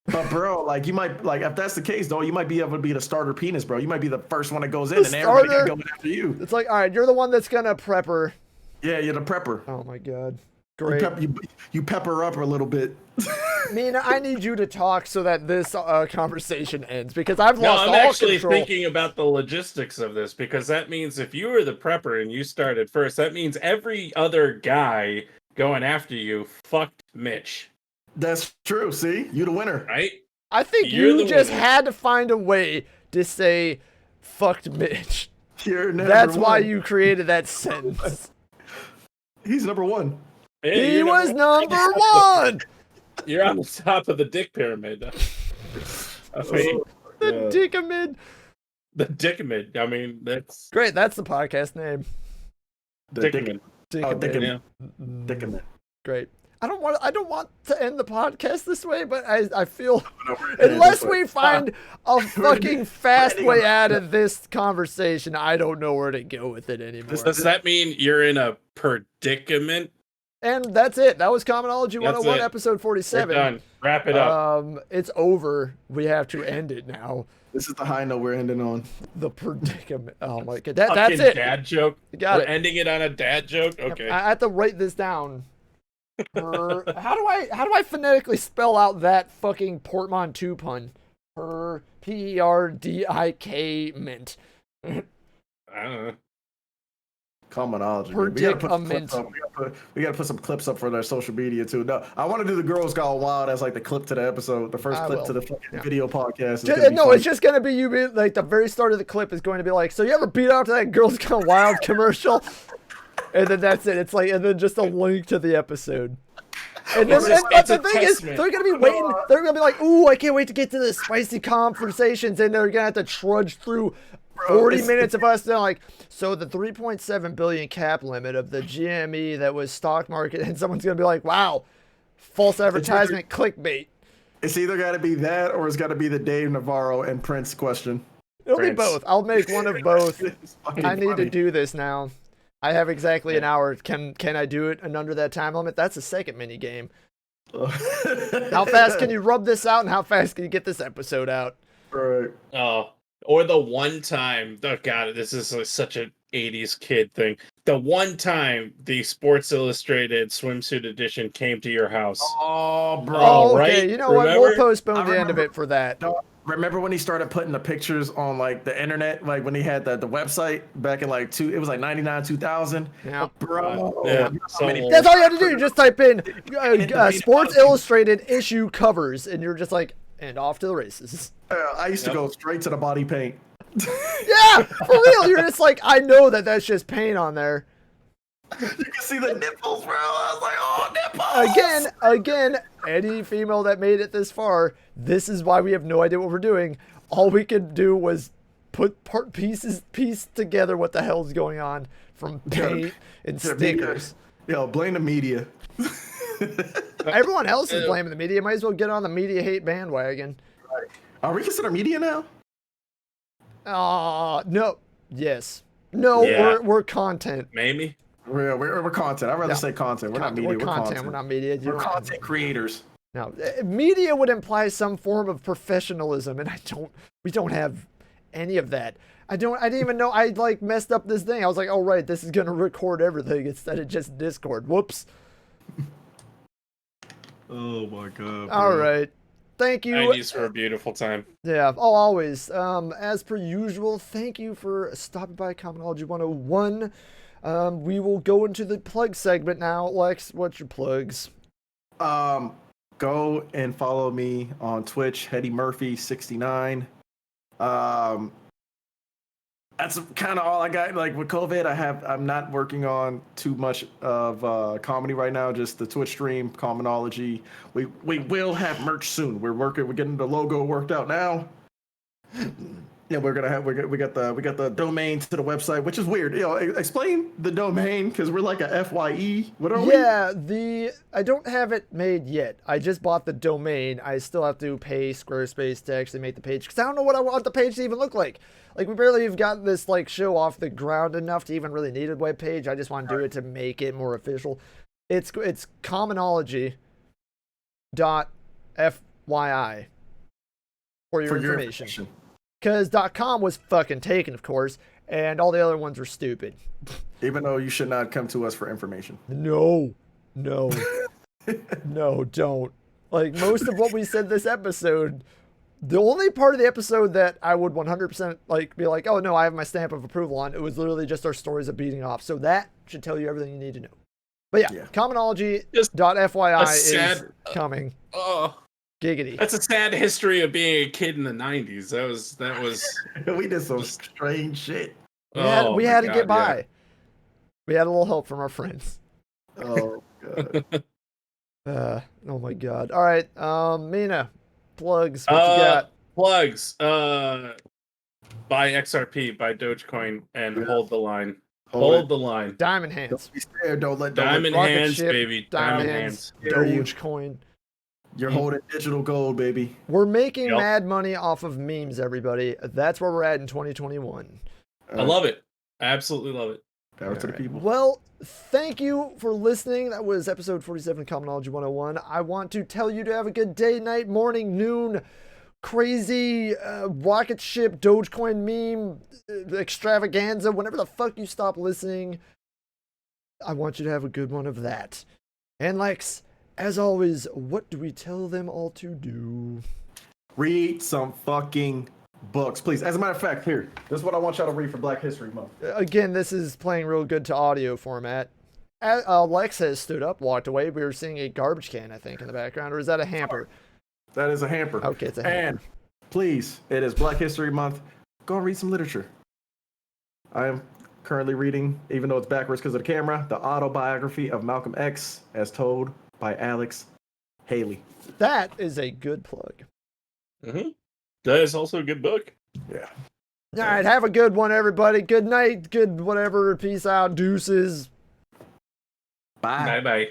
But bro, like, you might, like, if that's the case though, you might be able to be the starter penis, bro. You might be the first one that goes in, and everybody can go in after you. It's like, all right, you're the one that's gonna prep her. Yeah, you're the prepper. Oh my god. Great. You pepper up a little bit. Mina, I need you to talk so that this conversation ends because I've lost all control. I'm actually thinking about the logistics of this because that means if you were the prepper and you started first, that means every other guy going after you fucked Mitch. That's true. See, you the winner, right? I think you just had to find a way to say "fucked Mitch." That's why you created that sentence. He's number one. Yeah, he was number one. You're on the top of the dick pyramid. I mean, the Dick-ament. The Dick-ament. I mean, that's great. That's the podcast name. The Dick-ament. Dick-ament. Great. I don't want to end the podcast this way, but I feel unless we find a fucking fast way out of this conversation, I don't know where to go with it anymore. Does that mean you're in a predicament? And that's it. That was Commonology 101, episode 47. We're done. Wrap it up. It's over. We have to end it now. This is the high note we're ending on. The predicament. Oh my god. That's it. Dad joke. You got We're it. ending it on a dad joke. Okay. I have to write this down. How do I phonetically spell out that fucking portmanteau pun? Pre-DICK-ament. I don't know. Commonology. Pre-DICK-ament. We gotta put some clips up for their social media too. No, I want to do the Girls Gone Wild as like the clip to the episode, the first clip to the fucking video podcast. It's just gonna be you being like the very start of the clip is going to be like, so you ever beat out to that Girls Gone Wild commercial? And then that's it. It's like, and then just a link to the episode. And then, but the thing is, they're gonna be waiting. They're gonna be like, "Ooh, I can't wait to get to the spicy conversations," and they're gonna have to trudge through 40 minutes of us. They're like, so the 3.7 billion cap limit of the GME that was stock market, and someone's gonna be like, "Wow, false advertisement, clickbait." It's either got to be that, or it's got to be the Dave Navarro and Prince question. It'll be both. I'll make one of both. I need to do this now. I have exactly an hour. Can I do it and under that time limit? That's a second mini game. How fast can you rub this out, and how fast can you get this episode out? Right. Oh, or the one time. Oh God, this is like such an '80s kid thing. The one time the Sports Illustrated swimsuit edition came to your house. Oh, bro. Oh, okay. Right? You know what? We'll postpone the end of it for that. Remember when he started putting the pictures on like the internet, like when he had the website back in like it was like 99, 2000. Yeah, bro. Yeah. That's all you have to do. You just type in Sports Illustrated issue covers, and you're just like, and off to the races. I used to go straight to the body paint. Yeah, for real. You're just like, I know that's just paint on there. You can see the nipples, bro. I was like, oh, nipples. Again, any female that made it this far, this is why we have no idea what we're doing. All we could do was piece together what the hell's going on from paint and stickers. Yo, blame the media. Everyone else is blaming the media. Might as well get on the media hate bandwagon. Right. Are we considered media now? No. Yes. No, yeah. We're content. Maybe. We're content. I'd rather say content. We're not media. We're content. We're not media. We're content creators. No, media would imply some form of professionalism, and we don't have any of that. I didn't even know I like messed up this thing. I was like, oh right, this is gonna record everything instead of just Discord. Whoops. Oh my god. Bro. All right. Thank you. 90s were a beautiful time. Yeah. Oh, always. As per usual, thank you for stopping by Commonology 101. We will go into the plug segment now. Lex, what's your plugs? Go and follow me on Twitch, Hetty Murphy 69. That's kind of all I got. Like with COVID, I'm not working on too much of comedy right now. Just the Twitch stream, Commonology. We will have merch soon. We're getting the logo worked out now. Yeah, we got the domain to the website, which is weird. You know, explain the domain because we're like a FYE. What are we? Yeah, I don't have it made yet. I just bought the domain. I still have to pay Squarespace to actually make the page because I don't know what I want the page to even look like. Like we barely have gotten this like show off the ground enough to even really need a web page. I just want to do it to make it more official. It's commonology.fyi for your information. Because .com was fucking taken, of course, and all the other ones are stupid. Even though you should not come to us for information. No, no, no, don't. Like most of what we said this episode, the only part of the episode that I would 100% like be like, oh no, I have my stamp of approval on, it was literally just our stories of beating off. So that should tell you everything you need to know. But yeah. Commonology.fyi is coming. Oh, giggity. That's a sad history of being a kid in the 90s. That was. We did some strange shit. We had to get by. Yeah. We had a little help from our friends. Oh god. Oh my god. All right, Mena, plugs. What you got? Plugs. Buy XRP, buy Dogecoin, and hold the line. Hold the line. Diamond hands. Don't be scared. Don't let diamond hands, ship, baby. Diamond hands. Dogecoin. You're holding digital gold, baby. We're making mad money off of memes, everybody. That's where we're at in 2021. I love it. I absolutely love it. Power to the people. Well, thank you for listening. That was episode 47 of Commonology 101. I want to tell you to have a good day, night, morning, noon, crazy rocket ship, Dogecoin meme, extravaganza, whenever the fuck you stop listening. I want you to have a good one of that. And Lex, as always, what do we tell them all to do? Read some fucking books, please. As a matter of fact, here, this is what I want y'all to read for Black History Month. Again, this is playing real good to audio format. Lex has stood up, walked away. We were seeing a garbage can, I think, in the background. Or is that a hamper? That is a hamper. Okay, it's a hamper. And please, it is Black History Month. Go and read some literature. I am currently reading, even though it's backwards because of the camera, the autobiography of Malcolm X, as told by Alex Haley. That is a good plug. Mm-hmm. That is also a good book. Yeah. All right, have a good one, everybody. Good night, good whatever. Peace out, deuces. Bye. Bye-bye.